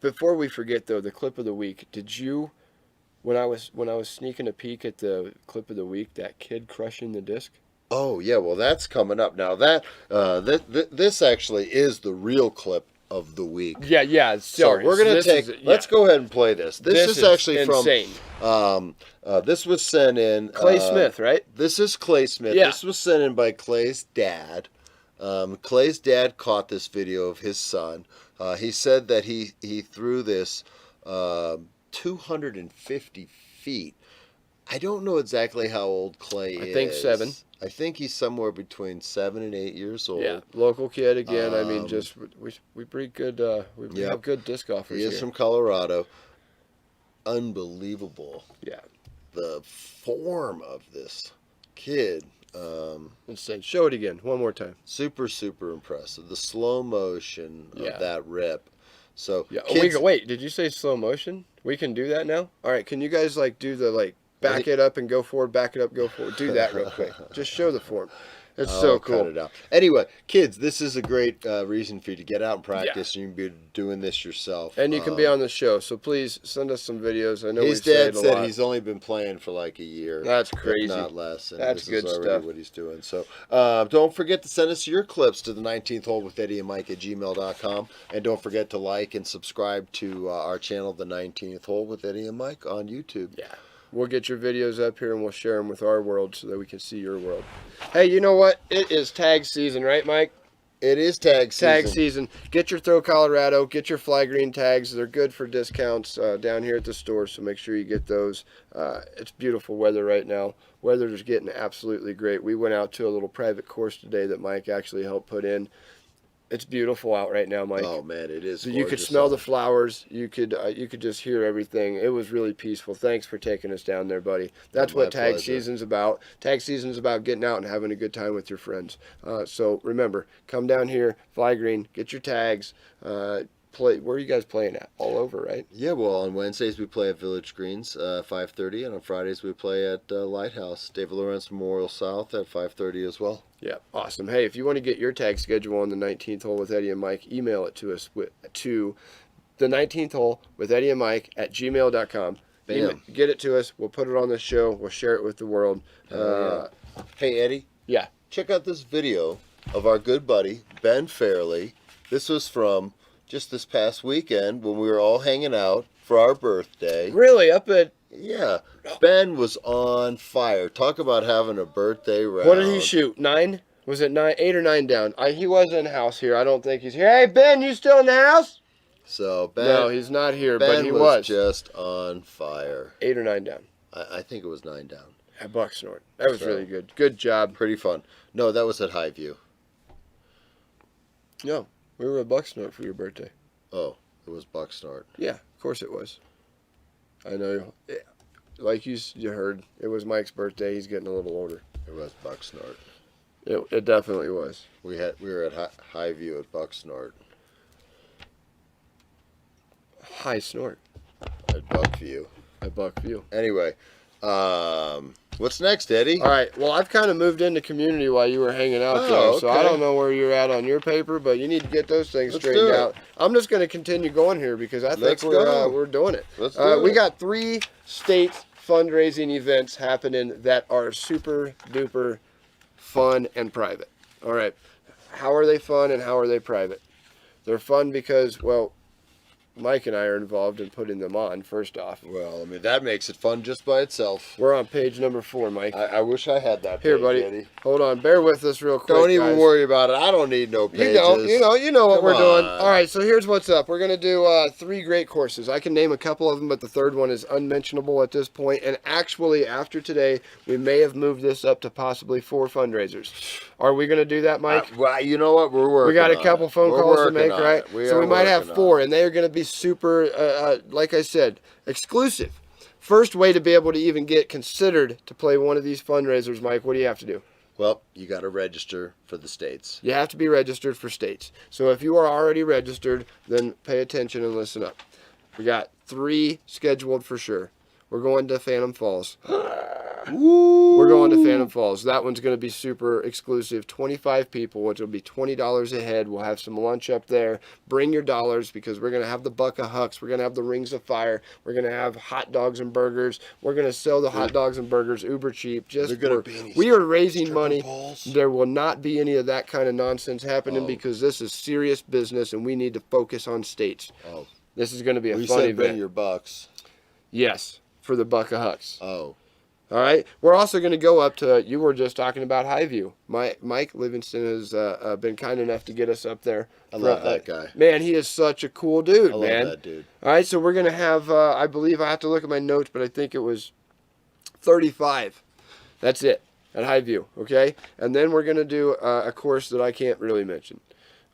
before we forget though, the clip of the week. Did you, when I was sneaking a peek at the clip of the week, that kid crushing the disc? Oh yeah, well that's coming up now. That this actually is the real clip of the week. Yeah. Sorry. So we're gonna this take. is- Let's go ahead and play this. This is actually insane. from. This was sent in. Clay Smith, right? This is Clay Smith. Yeah. This was sent in by Clay's dad. Clay's dad caught this video of his son. He said that he threw this 250 feet. I don't know exactly how old Clay is. I think 7. I think he's somewhere between 7 and 8 years old. Yeah, local kid again. I mean, just we pretty good. We Yep. have good disc golfers He is here. from Colorado. Unbelievable. Yeah. The form of this kid. Insane. Show it again, one more time. Super, super impressive. The slow motion Yeah. of that rip. So, Yeah. kids, Wait, did you say slow motion? We can do that now? All right, can you guys like do the like back it up and go forward, back it up, go forward? Do that real quick. Just show the form. It's so I'll cool. cut it out. Anyway, kids, this is a great reason for you to get out and practice, and you can be doing this yourself. And you can be on the show, so please send us some videos. I know His we've dad said a said lot. he's only been playing for like a year. That's if crazy. not less. And That's this good is already stuff. what he's doing. So don't forget to send us your clips to the 19th hole with Eddie and Mike at gmail.com. And don't forget to like and subscribe to our channel, the 19th hole with Eddie and Mike on YouTube. Yeah. We'll get your videos up here and we'll share them with our world so that we can see your world. Hey, you know what? It is tag season, right, Mike? It is tag season. Tag season. Get your Throw Colorado. Get your Fly Green tags. They're good for discounts down here at the store, so make sure you get those. It's beautiful weather right now. Weather is getting absolutely great. We went out to a little private course today that Mike actually helped put in. It's beautiful out right now, Mike. Oh man, it is. So you could gorgeous smell out. the flowers. You could just hear everything. It was really peaceful. Thanks for taking us down there, buddy. That's My what tag pleasure. season's about. Tag season's about getting out and having a good time with your friends. So remember, come down here, Fly Green, get your tags. Play. Where are you guys playing at? All over, right? Yeah, well, on Wednesdays we play at Village Greens, 5:30, and on Fridays we play at Lighthouse, David Lawrence Memorial South at 5:30 as well. Yeah, awesome. Hey, if you want to get your tag schedule on the 19th hole with Eddie and Mike, email it to us to the 19th hole with Eddie and Mike at gmail.com. Bam. Get it to us. We'll put it on the show. We'll share it with the world. Hey, Eddie. Yeah. Check out this video of our good buddy, Ben Fairley. This was from just this past weekend when we were all hanging out for our birthday. Really? Up at... Yeah, Ben was on fire. Talk about having a birthday round. What did he shoot? 9? Was it 9? 8 or 9 down? He was in house here. I don't think he's here. Hey, Ben, you still in the house? So Ben, No, he's not here, Ben but he was was. just on fire. 8 or 9 down. I think it was 9 down. At Bucksnort. That was So- really good. Good job. Pretty fun. No, that was at Highview. No, we were at Bucksnort for your birthday. Oh, it was Bucksnort. Yeah, of course it was. I know. Like you heard, it was Mike's birthday. He's getting a little older. It was Bucksnort. It definitely was. We were at Highview at Bucksnort. High snort At Buckview. at Buckview. Anyway, what's next, Eddie? All right. Well, I've kind of moved into community while you were hanging out Oh, there, so I okay. don't know where you're at on your paper, but you need to get those things Let's straightened do it. out. I'm just going to continue going here because I think Let's go. we're doing it. Let's do We it. got 3 state fundraising events happening that are super duper fun and private. All right. How are they fun and how are they private? They're fun because, well, Mike and I are involved in putting them on, first off. Well, I mean, that makes it fun just by itself. We're on page number 4, Mike. I wish I had that Here, page, buddy. Eddie. Hold on. Bear with us real quick, Don't even guys. worry about it. I don't need no pages. You know what Come we're doing. on. All right, so here's what's up. We're gonna do 3 great courses. I can name a couple of them, but the third one is unmentionable at this point. And actually, after today, we may have moved this up to possibly 4 fundraisers. Are we gonna do that, Mike? Well, you know what? We're working. We got a on couple it. phone We're calls to working make, on right? it. So we might have working 4, on it. and they are going to be super, like I said, exclusive. First way to be able to even get considered to play one of these fundraisers, Mike, what do you have to do? Well, you got to register for the states. You have to be registered for states. So if you are already registered, then pay attention and listen up. We got 3 scheduled for sure. We're going to Phantom Falls. We're going to Phantom Falls. That one's going to be super exclusive. 25 people, which will be $20 a head. We'll have some lunch up there. Bring your dollars because we're going to have the Buck of Hucks. We're going to have the Rings of Fire. We're going to have hot dogs and burgers. We're going to sell the hot dogs and burgers uber cheap. They're gonna be in these we are raising stripper money. poles? There will not be any of that kind of nonsense happening Oh. because this is serious business and we need to focus on states. Oh, This is going to be a we fun said bring event. your bucks. Yes, for the Buck of Hucks. Oh, All right. We're also going to go up to, you were just talking about Highview. Mike Livingston has been kind enough to get us up there. I love that guy. Man, he is such a cool dude, I love man. that dude. All right, so we're going to have, I believe, I have to look at my notes, but I think it was 35. That's it, at Highview, okay? And then we're going to do a course that I can't really mention.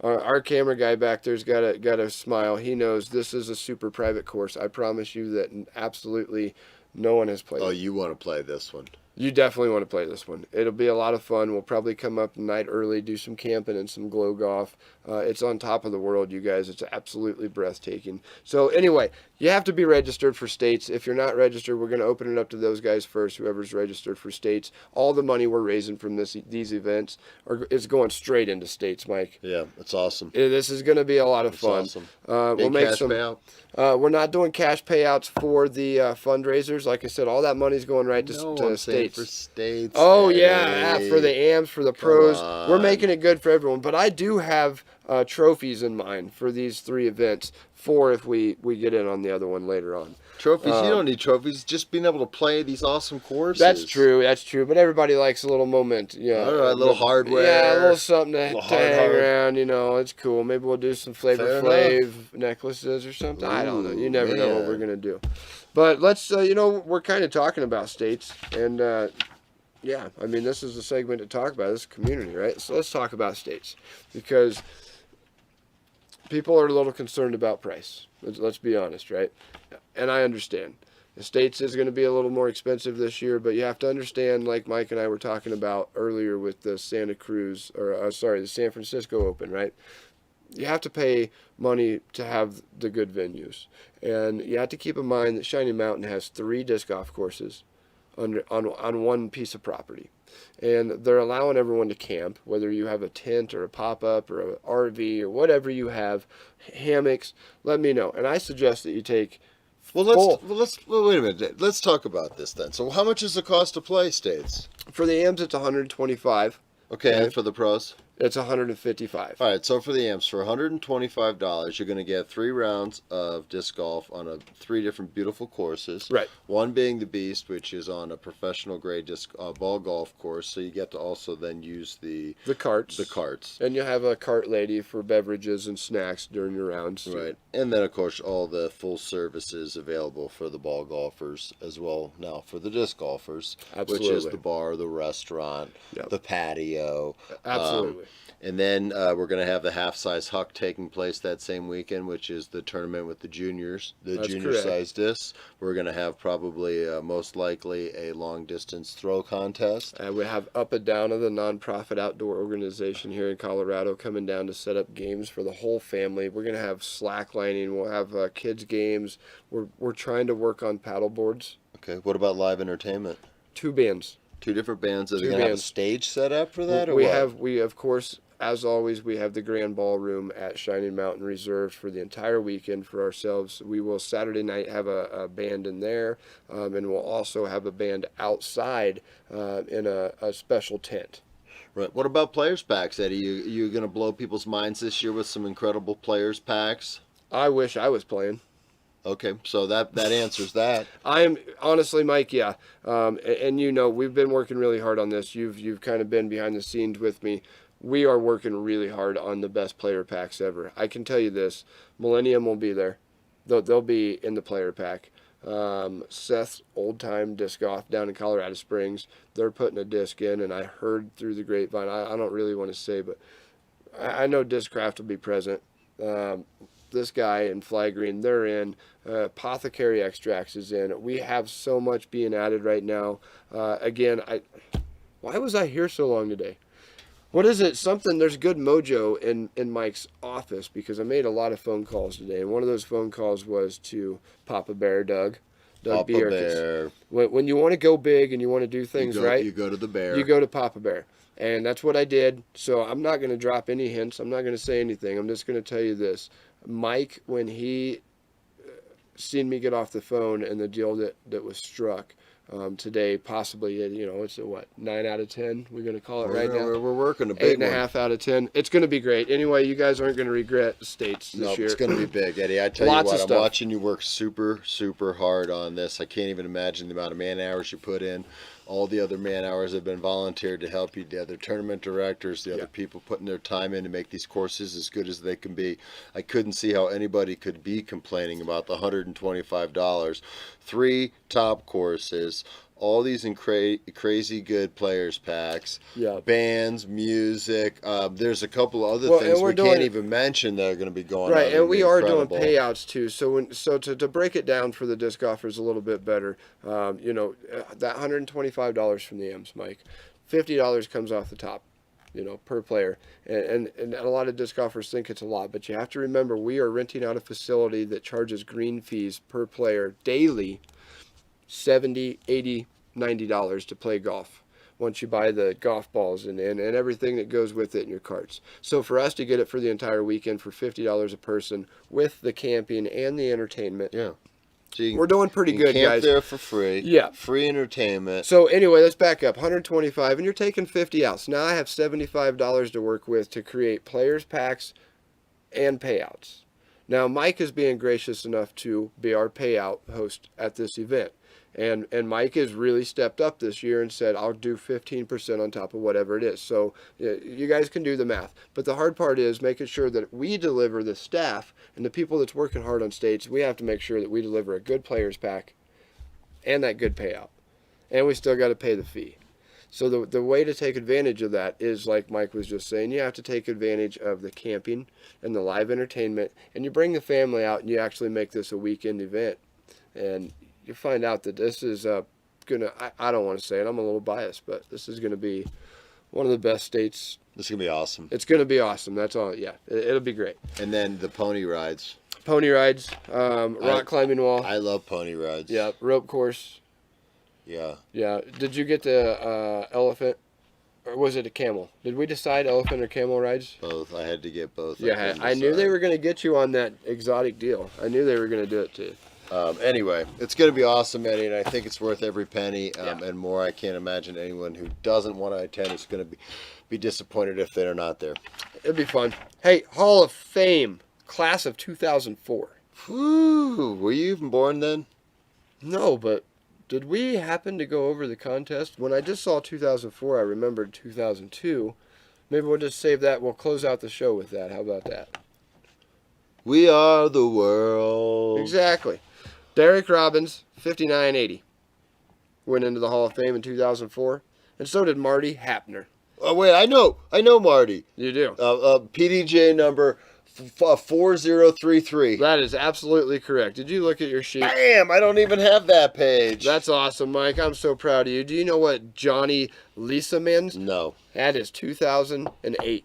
Our camera guy back there's got a smile. He knows this is a super private course. I promise you that absolutely no one has played Oh, it. you want to play this one? You definitely want to play this one. It'll be a lot of fun. We'll probably come up the night early, do some camping and some glow golf. It's on top of the world, you guys. It's absolutely breathtaking. So anyway, you have to be registered for states. If you're not registered, we're going to open it up to those guys first, whoever's registered for states. All the money we're raising from these events is going straight into states, Mike. Yeah, it's awesome. This is going to be a lot of fun. Awesome. We'll make cash some. payout. We're not doing cash payouts for the fundraisers. Like I said, all that money's going right to I'm saying states. for states. Oh Hey. yeah, for the AMs, for the pros. on. We're making it good for everyone. But I do have trophies in mind for these 3 events. 4 if we get in on the other one later on. Trophies? You don't need trophies. Just being able to play these awesome courses. That's true. But everybody likes a little moment. Yeah, All right, a little hardware. Yeah, a little something to Little hang hard. around. It's cool. Maybe we'll do some Flavor Fair Flav necklaces or something. I don't know. You never know what man. we're gonna do. But let's. We're kind of talking about states, and yeah, I mean this is a segment to talk about. This is community, right? So let's talk about states because people are a little concerned about price. Let's be honest, right? And I understand. The States is going to be a little more expensive this year, but you have to understand, like Mike and I were talking about earlier with the the San Francisco Open, right? You have to pay money to have the good venues. And you have to keep in mind that Shining Mountain has 3 disc golf courses on one piece of property. And they're allowing everyone to camp, whether you have a tent or a pop-up or an RV or whatever you have, hammocks, let me know. And I suggest that you take Wait a minute. Let's talk about this then. So how much is the cost to play states? For the AMs, it's $125. Okay, Okay. and for the pros? It's $155. All right, so for the amps, for $125, you're going to get 3 rounds of disc golf on 3 different beautiful courses. Right. One being the Beast, which is on a professional grade disc ball golf course. So you get to also then use the carts. carts. And you have a cart lady for beverages and snacks during your rounds. Right. And then, of course, all the full services available for the ball golfers as well now for the disc golfers, Absolutely. which is the bar, the restaurant, Yep. the patio. Absolutely. And then we're going to have the half-size huck taking place that same weekend, which is the tournament with the juniors, the That's junior-size discs. We're going to have probably, most likely, a long-distance throw contest. We have Up and Down of the nonprofit outdoor organization here in Colorado coming down to set up games for the whole family. We're going to have slacklining. We'll have kids games. We're trying to work on paddle boards. Okay, what about live entertainment? 2 bands. 2 different bands. Are they 2 going to have a bands. stage set up for that, or We what? of course, as always, we have the Grand Ballroom at Shining Mountain reserved for the entire weekend for ourselves. We will Saturday night have a band in there, and we'll also have a band outside in a special tent. Right. What about players packs, Eddie? You going to blow people's minds this year with some incredible players packs? I wish I was playing. Okay, so that answers that. I am honestly, Mike. Yeah, and we've been working really hard on this. You've kind of been behind the scenes with me. We are working really hard on the best player packs ever. I can tell you this: Millennium will be there. They'll be in the player pack. Seth's Old Time Disc Golf down in Colorado Springs, they're putting a disc in, and I heard through the grapevine. I don't really want to say, but I know Discraft will be present. This guy in Fly Green, they're in. Apothecary Extracts is in. We have so much being added right now. Why was I here so long today? What is it? There's good mojo in Mike's office because I made a lot of phone calls today. And one of those phone calls was to Papa Bear, Doug Papa Bierkes. Bear. When you want to go big and you want to do things right, You go to the Bear. you go to Papa Bear. And that's what I did. So I'm not going to drop any hints. I'm not going to say anything. I'm just going to tell you this. Mike, when he seen me get off the phone and the deal that was struck today, possibly, it's a 9 out of 10? We're going to call it right now. We're working a big 8.5 out of 10. It's going to be great. Anyway, you guys aren't going to regret the states this No, year. it's going to be big, Eddie. I tell Lots you of what, I'm stuff. watching you work super, super hard on this. I can't even imagine the amount of man hours you put in. All the other man hours have been volunteered to help you. The other tournament directors, the other people putting their time in to make these courses as good as they can be. I couldn't see how anybody could be complaining about the $125. 3 top courses, all these crazy good players packs, Yeah. bands, music. There's a couple other Well, things and we're we doing can't it- even mention that are going to be going Right, on. and we are doing Incredible. payouts too. So to break it down for the disc golfers a little bit better, that $125 from the M's, Mike, $50 comes off the top, per player. And a lot of disc golfers think it's a lot, but you have to remember we are renting out a facility that charges green fees per player daily, $70, $80, $90 to play golf. Once you buy the golf balls and everything that goes with it in your carts. So for us to get it for the entire weekend for $50 a person with the camping and the entertainment, Yeah. So you we're doing pretty you can good, camp guys. there for free. Yeah. Free entertainment. So anyway, let's back up. 125, and you're taking 50 out. So now I have $75 to work with to create players packs and payouts. Now Mike is being gracious enough to be our payout host at this event. And Mike has really stepped up this year and said, I'll do 15% on top of whatever it is. So you guys can do the math. But the hard part is making sure that we deliver the staff and the people that's working hard on stage. We have to make sure that we deliver a good players pack and that good payout. And we still got to pay the fee. So the way to take advantage of that is, like Mike was just saying, you have to take advantage of the camping and the live entertainment. And you bring the family out and you actually make this a weekend event. And you find out that this is I don't want to say it, I'm a little biased, but this is going to be one of the best states. This is going to be awesome. It's going to be awesome. That's all. Yeah, it'll be great. And then the pony rides. Pony rides, rock climbing wall. I love pony rides. Yeah, rope course. Yeah. Yeah. Did you get the elephant? Or was it a camel? Did we decide elephant or camel rides? Both. I had to get both. Yeah, couldn't I knew they decide. were going to get you on that exotic deal. I knew they were going to do it to you. Anyway, it's going to be awesome, Eddie, and I think it's worth every penny Yeah. and more. I can't imagine anyone who doesn't want to attend is going to be disappointed if they're not there. It'd be fun. Hey, Hall of Fame, class of 2004. Woo! Were you even born then? No, but did we happen to go over the contest? When I just saw 2004, I remembered 2002. Maybe we'll just save that. We'll close out the show with that. How about that? We are the world. Exactly. Derek Robbins, 5980, went into the Hall of Fame in 2004, and so did Marty Hapner. Oh wait, I know Marty. You do. PDJ number 4033. That is absolutely correct. Did you look at your sheet? Damn, I don't even have that page. That's awesome, Mike. I'm so proud of you. Do you know what Johnny Leesaman's? No. That is 2008.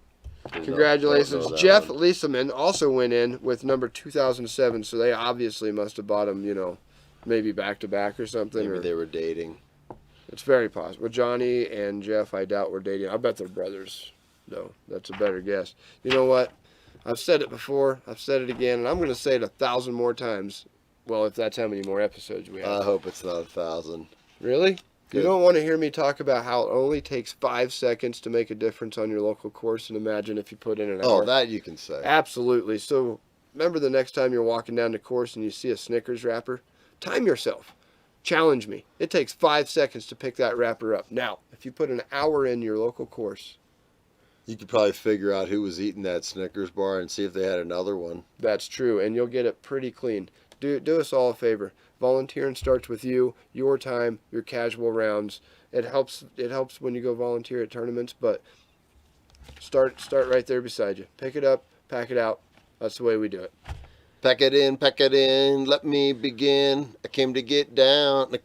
Don't Congratulations. know that Jeff one. Leesaman also went in with number 2007, so they obviously must have bought him, maybe back-to-back or something. Maybe Or, they were dating. it's very possible. Well, Johnny and Jeff, I doubt were dating. I bet they're brothers, though. That's a better guess. You know what? I've said it before. I've said it again, and I'm going to say it 1,000 more times. Well, if that's how many more episodes we have. I hope it's not 1,000. Really? You Good. don't want to hear me talk about how it only takes 5 seconds to make a difference on your local course, and imagine if you put in an hour. Oh, that you can say. Absolutely. So remember the next time you're walking down the course and you see a Snickers wrapper, time yourself. Challenge me. It takes 5 seconds to pick that wrapper up. Now, if you put an hour in your local course, You could probably figure out who was eating that Snickers bar and see if they had another one. that's true, and you'll get it pretty clean. Do us all a favor. Volunteering starts with you, your time, your casual rounds. It helps when you go volunteer at tournaments, but start right there beside you. Pick it up, pack it out. That's the way we do it. Pack it in, let me begin. I came to get down.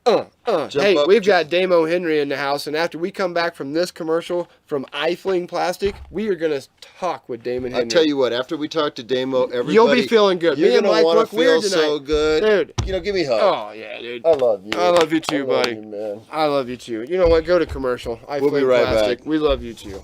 Jump Hey, up, we've got Damo Henry in the house, and after we come back from this commercial from iFling Plastic, we are going to talk with Damon Henry. I tell you what, after we talk to Damo, everybody, You'll be feeling good. You're Me and gonna Mike want to look weird feel tonight. so good, Dude. give me a hug. Oh, yeah, dude. I love you. I love you too, I love buddy. you, man. I love you too. You know what? Go to commercial. iFling We'll be right Plastic. back. We love you too.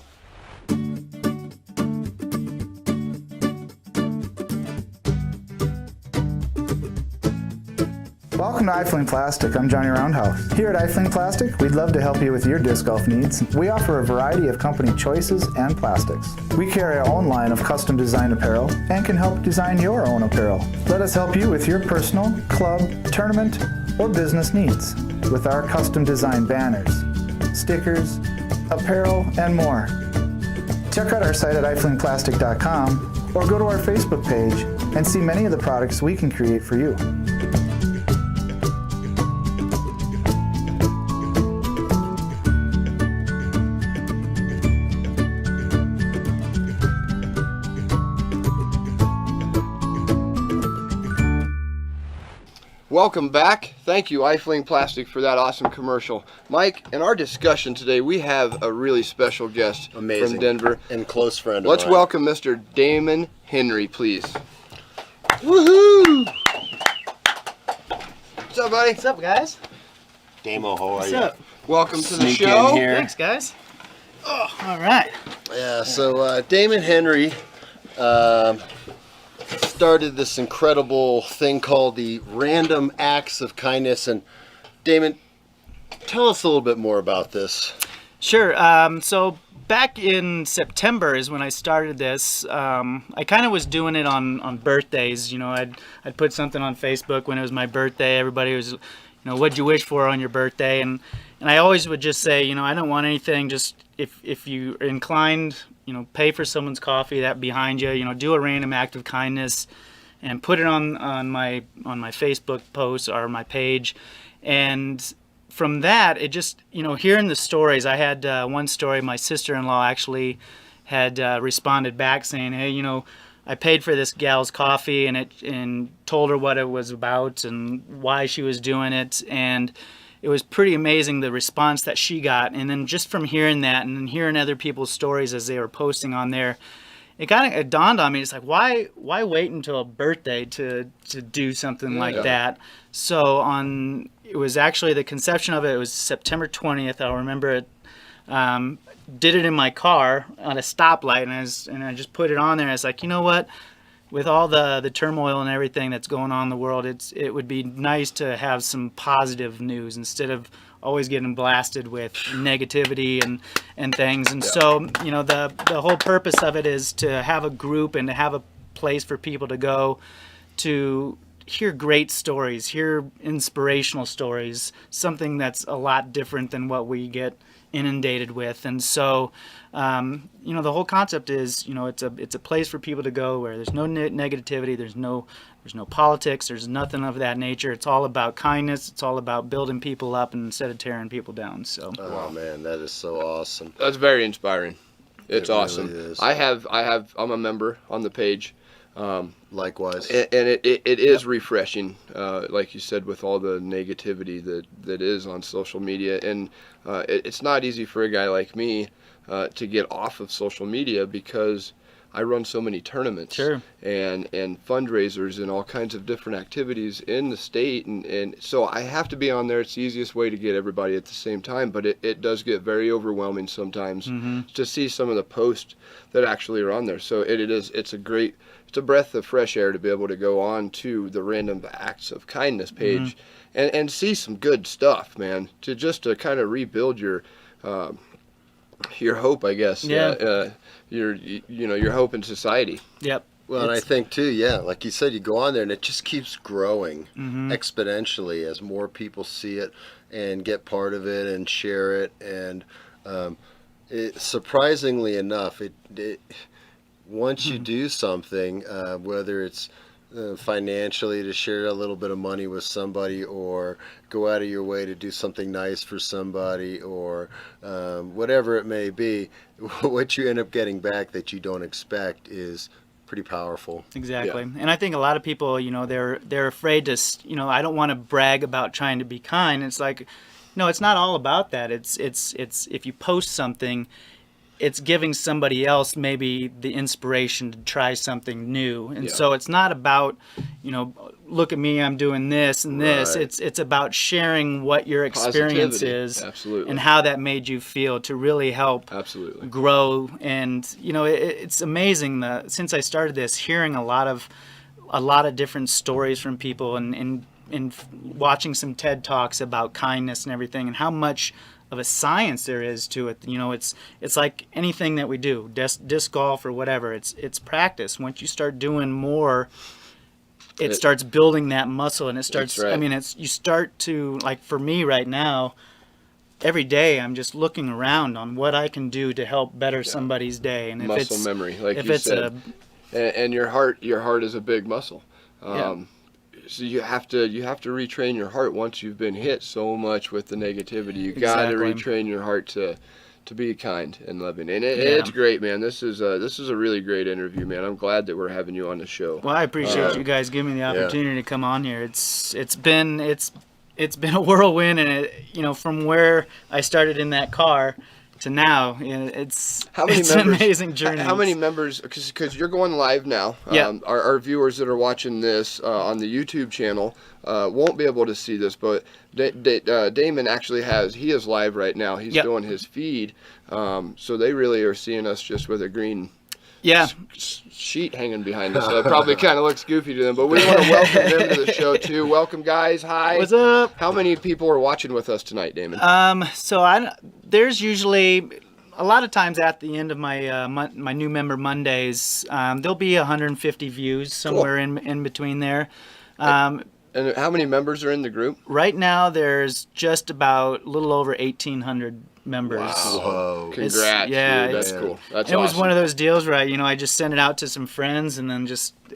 Welcome to iFling Plastic. I'm Johnny Roundhouse. Here at iFling Plastic, we'd love to help you with your disc golf needs. We offer a variety of company choices and plastics. We carry our own line of custom design apparel and can help design your own apparel. Let us help you with your personal, club, tournament, or business needs with our custom design banners, stickers, apparel, and more. Check out our site at iflingplastic.com or go to our Facebook page and see many of the products we can create for you. Welcome back. Thank you, iFling Plastic, for that awesome commercial. Mike, in our discussion today, we have a really special guest Amazing. from Denver. And close friend of Let's mine. welcome Mr. Damon Henry, please. Woohoo! What's up, buddy? What's up, guys? Damo, how are What's you? up? Welcome to the Sneak in show. here. Thanks, guys. Oh, all right. Yeah, so Damon Henry started this incredible thing called the Random Acts of Kindness. And Damon, tell us a little bit more about this. Sure. So back in September is when I started this. I kind of was doing it on birthdays. You know, I'd put something on Facebook when it was my birthday. Everybody was, you know, what'd you wish for on your birthday? And I always would just say, you know, I don't want anything. Just if you're inclined, you know, pay for someone's coffee that behind you. You know, do a random act of kindness, and put it on my Facebook post or my page, and from that, it just, you know, hearing the stories. I had one story, my sister-in-law actually had responded back saying, hey, you know, I paid for this gal's coffee and told her what it was about and why she was doing it. And it was pretty amazing, the response that she got. And then just from hearing that and then hearing other people's stories as they were posting on there, it dawned on me. It's like, why wait until a birthday to do something like that? So it was actually the conception of it. It was September 20th. I'll remember it. Did it in my car on a stoplight, and I just put it on there. It's like, you know what? With all the turmoil and everything that's going on in the world, it would be nice to have some positive news instead of always getting blasted with negativity and things. And so, you know, the whole purpose of it is to have a group and to have a place for people to go to hear great stories, hear inspirational stories, something that's a lot different than what we get inundated with. And so, you know, the whole concept is, you know, it's a place for people to go where there's no negativity, there's no politics, there's nothing of that nature. It's all about kindness. It's all about building people up instead of tearing people down. So, Oh man, that is so awesome. That's very inspiring. It's It really awesome. is. I'm a member on the page. Likewise. And it is refreshing, like you said, with all the negativity that is on social media. And it's not easy for a guy like me to get off of social media because I run so many tournaments Sure. and fundraisers and all kinds of different activities in the state. And so I have to be on there. It's the easiest way to get everybody at the same time. But it does get very overwhelming sometimes to see some of the posts that actually are on there. So it's a breath of fresh air to be able to go on to the Random Acts of Kindness page and see some good stuff, man, to kind of rebuild your hope, I guess. Yeah. Your hope in society. yep. Well, and I It's- think too, yeah, like you said, you go on there and it just keeps growing exponentially as more people see it and get part of it and share it. And surprisingly enough, once you do something, whether it's financially to share a little bit of money with somebody or go out of your way to do something nice for somebody or whatever it may be, what you end up getting back that you don't expect is pretty powerful. Exactly. And I think a lot of people, you know, they're afraid to, you know, I don't want to brag about trying to be kind. It's like, no, it's not all about that. It's if you post something, it's giving somebody else maybe the inspiration to try something new. And so it's not about, you know, look at me, I'm doing this and this. Right. It's about sharing what your experience Positivity. is Absolutely. and how that made you feel to really help Absolutely. grow. And you know, it's amazing that since I started this, hearing a lot of different stories from people and watching some TED Talks about kindness and everything and how much of a science there is to it. You know, it's like anything that we do, disc golf or whatever. It's practice. Once you start doing more, it starts building that muscle, and it starts. That's right. I mean, you start to, like, for me right now, every day I'm just looking around on what I can do to help better somebody's day. And if Muscle it's memory, like if you it's said. And your heart is a big muscle. So you have to retrain your heart once you've been hit so much with the negativity. You got to Exactly. retrain your heart to to be kind and loving, and it's great, man. This is a really great interview, man. I'm glad that we're having you on the show. Well, I appreciate you guys giving me the opportunity to come on here. It's been a whirlwind, and from where I started in that car to now, it's an amazing journey. How many members? Because you're going live now. Yeah. Our viewers that are watching this on the YouTube channel won't be able to see this, but Damon actually he is live right now. He's doing his feed, so they really are seeing us just with a green sheet hanging behind us. So it probably kind of looks goofy to them, but we want to welcome them to the show too. Welcome, guys. Hi. What's up? How many people are watching with us tonight, Damon? There's usually a lot of times at the end of my my new member Mondays, there'll be 150 views somewhere in between there. And how many members are in the group? Right now, there's just about a little over 1,800 members. Wow. Whoa. Congrats. Dude. That's cool. That's It was one of those deals where I just sent it out to some friends, and then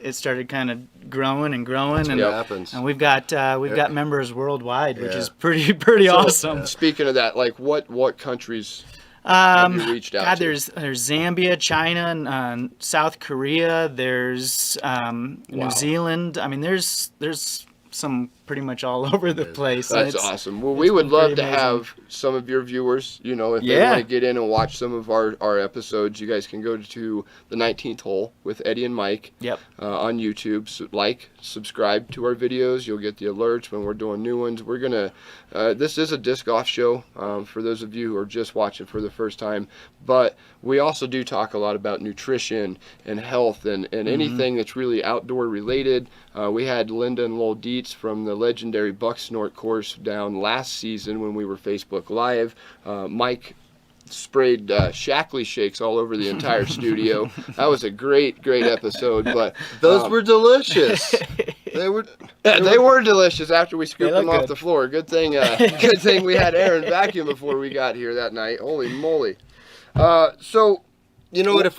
it started kind of growing and growing. That's what happens. And we've got members worldwide, which is pretty awesome. Speaking of that, like what countries have you reached out to? There's Zambia, China, and South Korea. There's New Zealand. I mean, there's some pretty much all over the place. That's awesome. Well, we would love to have some of your viewers, if they want to get in and watch some of our episodes, you guys can go to the 19th Hole with Eddie and Mike on YouTube. So subscribe to our videos. You'll get the alerts when we're doing new ones. We're going to, this is a disc golf show for those of you who are just watching for the first time, but we also do talk a lot about nutrition and health and anything that's really outdoor related. We had Linda and Lowell Dietz from the legendary Buck Snort course down last season when we were Facebook Live. Mike sprayed Shackley shakes all over the entire studio. That was a great episode. But those were delicious. They were delicious after we scooped them off the floor. Good thing we had Aaron vacuum before we got here that night. Holy moly! So you know what? If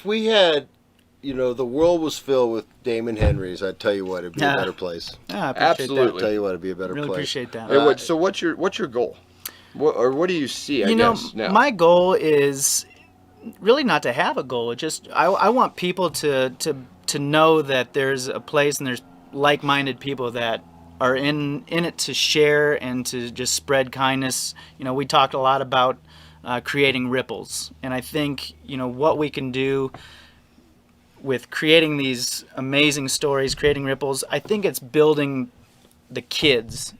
we had, the world was filled with Damon Henrys, I'd tell you what, it'd be a better place. Absolutely. I'd tell you what, it'd be a better really place. Appreciate that. So what's your goal? What do you see? I guess now. My goal is really not to have a goal. It's just I want people to know that there's a place and there's like-minded people that are in it to share and to just spread kindness. We talked a lot about creating ripples, and I think what we can do with creating these amazing stories, creating ripples, I think it's building the kids,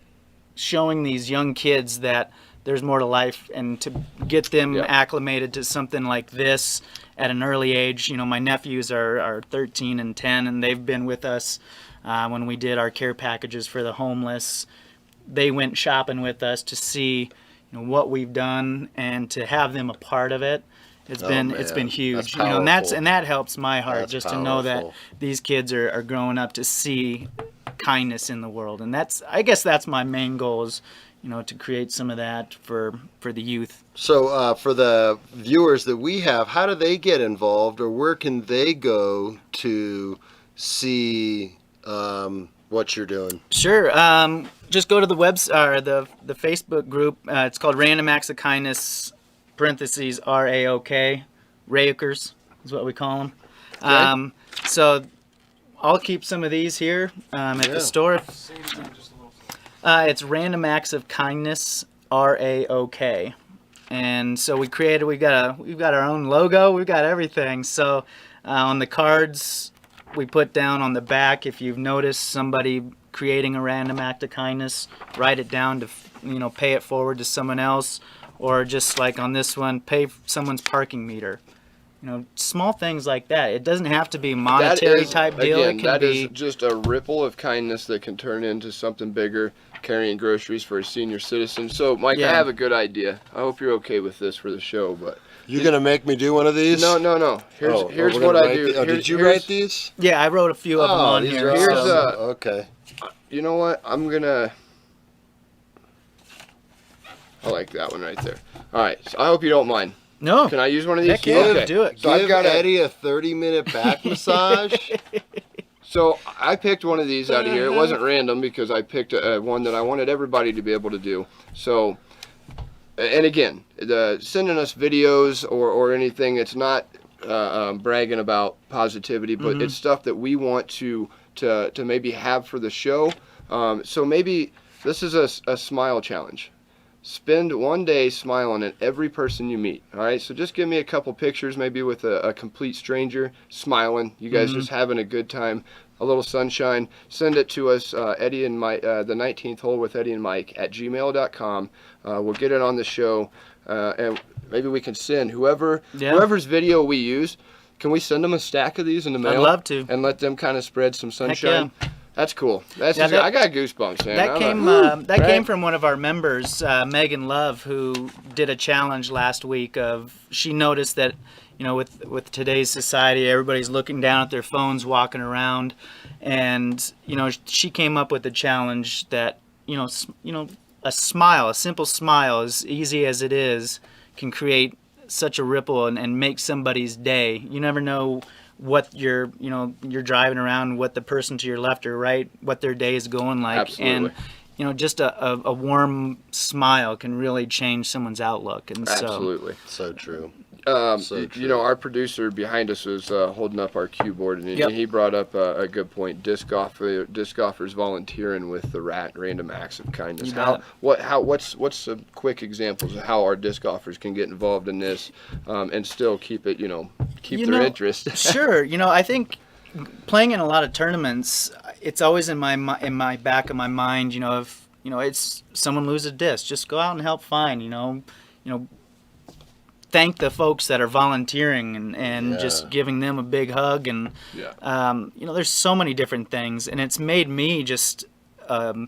showing these young kids that there's more to life, and to get them acclimated to something like this at an early age. My nephews are 13 and 10, and they've been with us when we did our care packages for the homeless. They went shopping with us to see what we've done and to have them a part of it. It's been huge, and that helps my heart to know that these kids are growing up to see kindness in the world, and I guess that's my main goal is, to create some of that for the youth. So for the viewers that we have, how do they get involved, or where can they go to see what you're doing? Sure. Just go to the website or the Facebook group. It's called Random Acts of Kindness. Parentheses RAOK, Raokers is what we call them. Okay. So I'll keep some of these here at the store. It's Random Acts of Kindness, RAOK, and so we've got our own logo, we've got everything. So on the cards we put down on the back, if you've noticed somebody creating a random act of kindness, write it down to pay it forward to someone else. Or just like on this one, pay someone's parking meter. Small things like that. It doesn't have to be a monetary type deal. Again, that is just a ripple of kindness that can turn into something bigger, carrying groceries for a senior citizen. So, Mike, I have a good idea. I hope you're okay with this for the show, but... You're going to make me do one of these? No. Here's what I do. Did you write these? Yeah, I wrote a few of them on here. Okay. You know what? I'm going to... I like that one right there. All right, so I hope you don't mind. No. Can I use one of these? Heck yeah, okay. Do it. So Give Eddie a 30-minute back massage. So I picked one of these out of here. It wasn't random because I picked one that I wanted everybody to be able to do. So and again, sending us videos or anything, it's not bragging about positivity, but it's stuff that we want to maybe have for the show. So maybe this is a smile challenge. Spend one day smiling at every person you meet. All right, so just give me a couple pictures, maybe with a complete stranger, smiling. You guys just having a good time, a little sunshine. Send it to us, Eddie and Mike, the 19th hole with Eddie and Mike at gmail.com. We'll get it on the show, and maybe we can send whoever's video we use. Can we send them a stack of these in the mail? I'd love to. And let them kind of spread some sunshine. Heck yeah. That's cool. I got goosebumps, man. That came from one of our members, Megan Love, who did a challenge last week. She noticed that, with today's society, everybody's looking down at their phones, walking around, and she came up with a challenge that a simple smile, as easy as it is, can create such a ripple and make somebody's day. You never know what you're driving around, what the person to your left or right, what their day is going like. Absolutely. And just a warm smile can really change someone's outlook. And absolutely. So true. Our producer behind us was holding up our cue board, and he brought up a good point. Disc golfers volunteering with the Random Acts of Kindness. What's some quick examples of how our disc golfers can get involved in this and still keep it, keep their interest? Sure. I think playing in a lot of tournaments, it's always in my back of my mind. If it's someone loses a disc, just go out and help find. Thank the folks that are volunteering and just giving them a big hug, and there's so many different things, and it's made me just a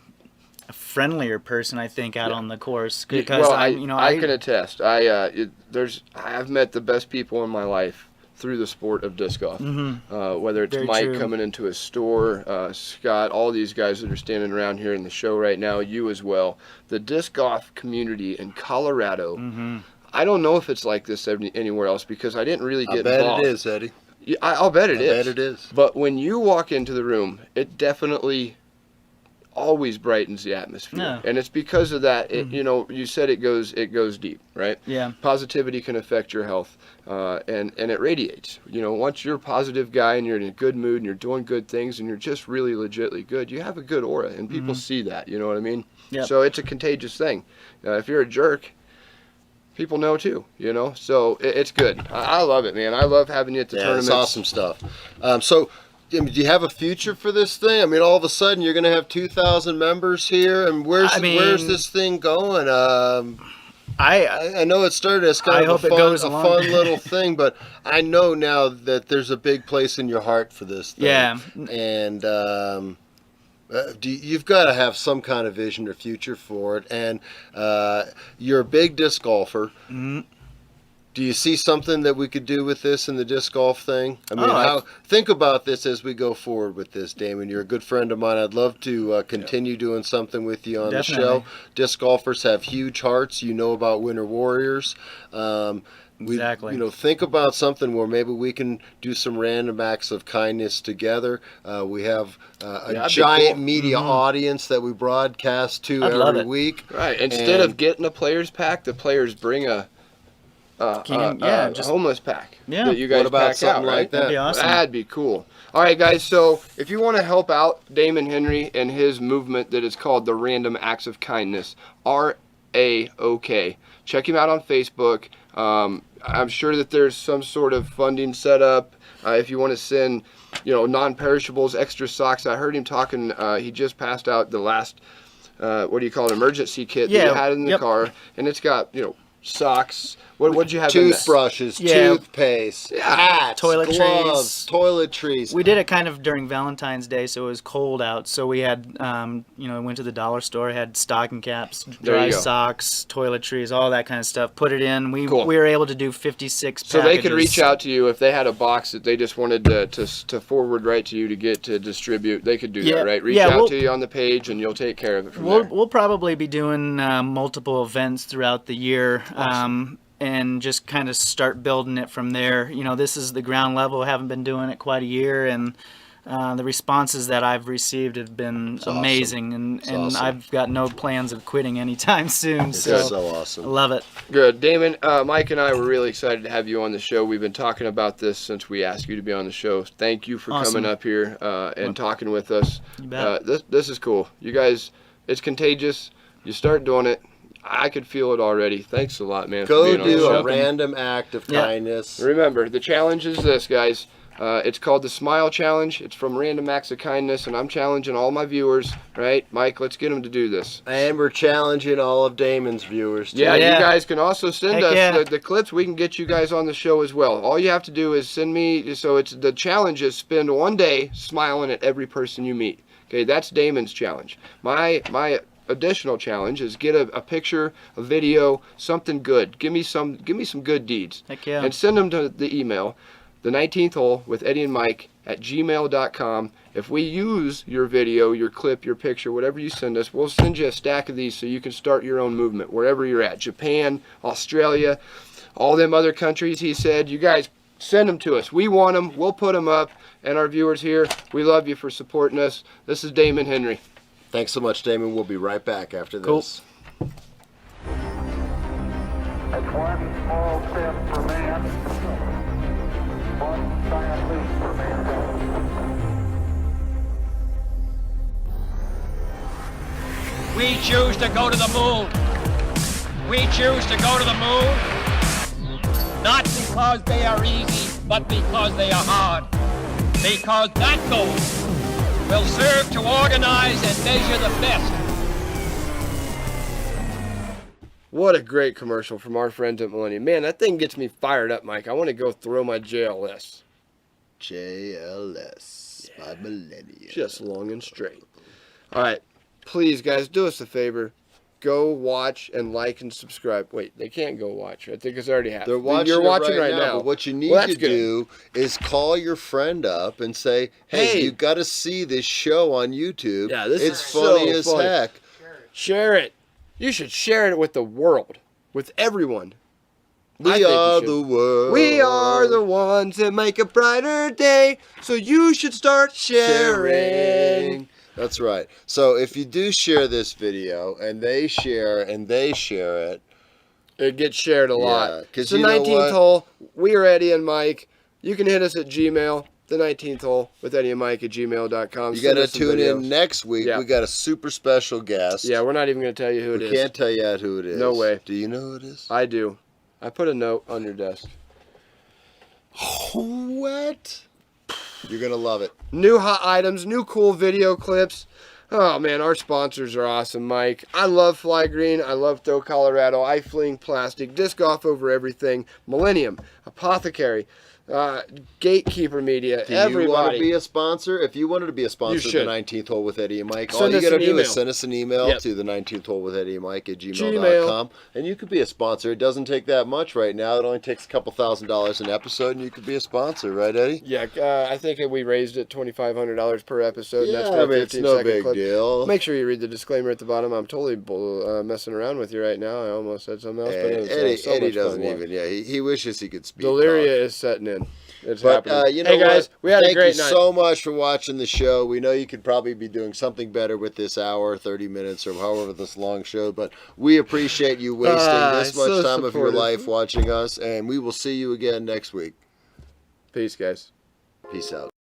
friendlier person, I think, out on the course, because I can attest. I've met the best people in my life through the sport of disc golf. Whether it's Very Mike true. coming into a store, Scott, all these guys that are standing around here in the show right now, you as well. The disc golf community in Colorado. I don't know if it's like this anywhere else, because I didn't really get involved. I bet it is, Eddie. Yeah, I'll bet it is. I bet it is. But when you walk into the room, it definitely always brightens the atmosphere. Yeah. And it's because of that. You said it goes deep, right? Yeah. Positivity can affect your health, and it radiates. Once you're a positive guy and you're in a good mood and you're doing good things and you're just really legitly good, you have a good aura, and people see that. You know what I mean? Yep. So it's a contagious thing. If you're a jerk, people know too, so it's good. I love it, man. I love having you at the tournaments. It's awesome stuff. So do you have a future for this thing? I mean, all of a sudden you're going to have 2,000 members here, and where's this thing going? I know it started as kind of a fun little thing, but I know now that there's a big place in your heart for this thing. Yeah. And you've got to have some kind of vision or future for it. And you're a big disc golfer. Do you see something that we could do with this in the disc golf thing? I mean, think about this as we go forward with this, Damon. You're a good friend of mine. I'd love to continue doing something with you on the show. Disc golfers have huge hearts. You know about Winter Warriors. Exactly. Think about something where maybe we can do some random acts of kindness together. We have a giant media audience that we broadcast to every week. Right. Instead of getting a players pack, the players bring a homeless pack that you guys pack something out, right? like that? That'd be awesome. That'd be cool. All right, guys, so if you want to help out Damon Henry and his movement that is called the Random Acts of Kindness, RAOK, check him out on Facebook. I'm sure that there's some sort of funding set up. If you want to send, non-perishables, extra socks. I heard him talking, he just passed out the last, emergency kit that you had in the car, and it's got, socks. What'd you have? Toothbrushes, toothpaste, hats, toiletries, gloves, toiletries. We did it kind of during Valentine's Day, so it was cold out. So we had, went to the dollar store, had stocking caps, dry socks, toiletries, all that kind of stuff. Put it in. We were able to do 56 packages. So they could reach out to you if they had a box that they just wanted to forward right to you to distribute. They could do that, right? Reach out to you on the page, and you'll take care of it from there. We'll probably be doing multiple events throughout the year. Awesome. And just kind of start building it from there. This is the ground level. I haven't been doing it quite a year, and the responses that I've received have been amazing, and awesome. I've got no plans of quitting anytime soon. It's So so I awesome. love it. Good. Damon, Mike and I were really excited to have you on the show. We've been talking about this since we asked you to be on the show. Thank you for Awesome. coming up here and talking with us. You bet. This is cool. You guys, it's contagious. You start doing it. I could feel it already. Thanks a lot, man. Go for being on the do show. a random act of Yeah. kindness. Remember, the challenge is this, guys. It's called the Smile Challenge. It's from Random Acts of Kindness, and I'm challenging all my viewers, right? Mike, let's get them to do this. And we're challenging all of Damon's viewers, too. Yeah, Yeah. you guys can also send Heck us yeah. the clips. We can get you guys on the show as well. All you have to do is send me, so it's the challenge is spend one day smiling at every person you meet. Okay, that's Damon's challenge. My additional challenge is get a picture, a video, something good. Give me some good deeds. Heck yeah. And send them to the email, the 19th hole with Eddie and Mike at gmail.com. If we use your video, your clip, your picture, whatever you send us, we'll send you a stack of these so you can start your own movement wherever you're at. Japan, Australia, all them other countries, he said. You guys send them to us. We want them. We'll put them up. And our viewers here, we love you for supporting us. This is Damon Henry. Thanks so much, Damon. We'll be right back after Cool. this. That's one small step for man, one giant leap for mankind. We choose to go to the moon. We choose to go to the moon, not because they are easy, but because they are hard. Because that goal will serve to organize and measure the best. What a great commercial from our friends at Millennium. Man, that thing gets me fired up, Mike. I want to go throw my JLS. JLS by Millennium. Just long and straight. All right. Please, guys, do us a favor. Go watch and like and subscribe. Wait, they can't go watch. I think it's already happened. They're watching You're it watching right now. But what you need Well, that's to good. do is call your friend up and say, hey, you got to see this show on YouTube. Yeah, this it's is funny so as funny. heck. Share it. You should share it with the world, with everyone. I We think you are should. the world. We are the ones that make a brighter day, so you should start sharing. That's right. So if you do share this video and they share it, It gets shared a lot. Yeah, 'cause It's the you know 19th what? hole. We are Eddie and Mike. You can hit us at Gmail, the 19th hole with Eddie and Mike at gmail.com. you Send got to us some tune in videos. next week. Yeah. We got a super special guest. Yeah, we're not even going to tell you who it we is. can't tell you yet who it is. No way. Do you know who it is? I do. I put a note on your desk. What? You're going to love it. New hot items, new cool video clips. Oh man, our sponsors are awesome, Mike. I love Fly Green. I love Throw Colorado. I Fling Plastic. Disc Golf Over Everything. Millennium. Apothecary. Gatekeeper Media. Do you want everybody. to be a sponsor? If you wanted to be a sponsor of the should. 19th hole with Eddie and Mike, all Send you us got to an do email. is send us an email Yep. to the 19th hole with Eddie and Mike at Gmail. gmail.com, and you could be a sponsor. It doesn't take that much right now. It only takes a couple $1,000s an episode, and you could be a sponsor, right, Eddie? Yeah, I think that we raised it $2,500 per episode. And that's Yeah, for a but it's 15 no second big clip. deal. Make sure you read the disclaimer at the bottom. I'm totally messing around with you right now. I almost said something else, but it was Eddie, so Eddie much fun. doesn't even. Yeah, he wishes he could speak. Deliria talk. is setting in. It's But happening. you know hey guys, what? we had Thank a great you night. so much for watching the show. We know you could probably be doing something better with this hour, 30 minutes, or however this long show. But we appreciate you wasting this much so time of your supportive. life watching us, and we will see you again next week. Peace, guys. Peace out.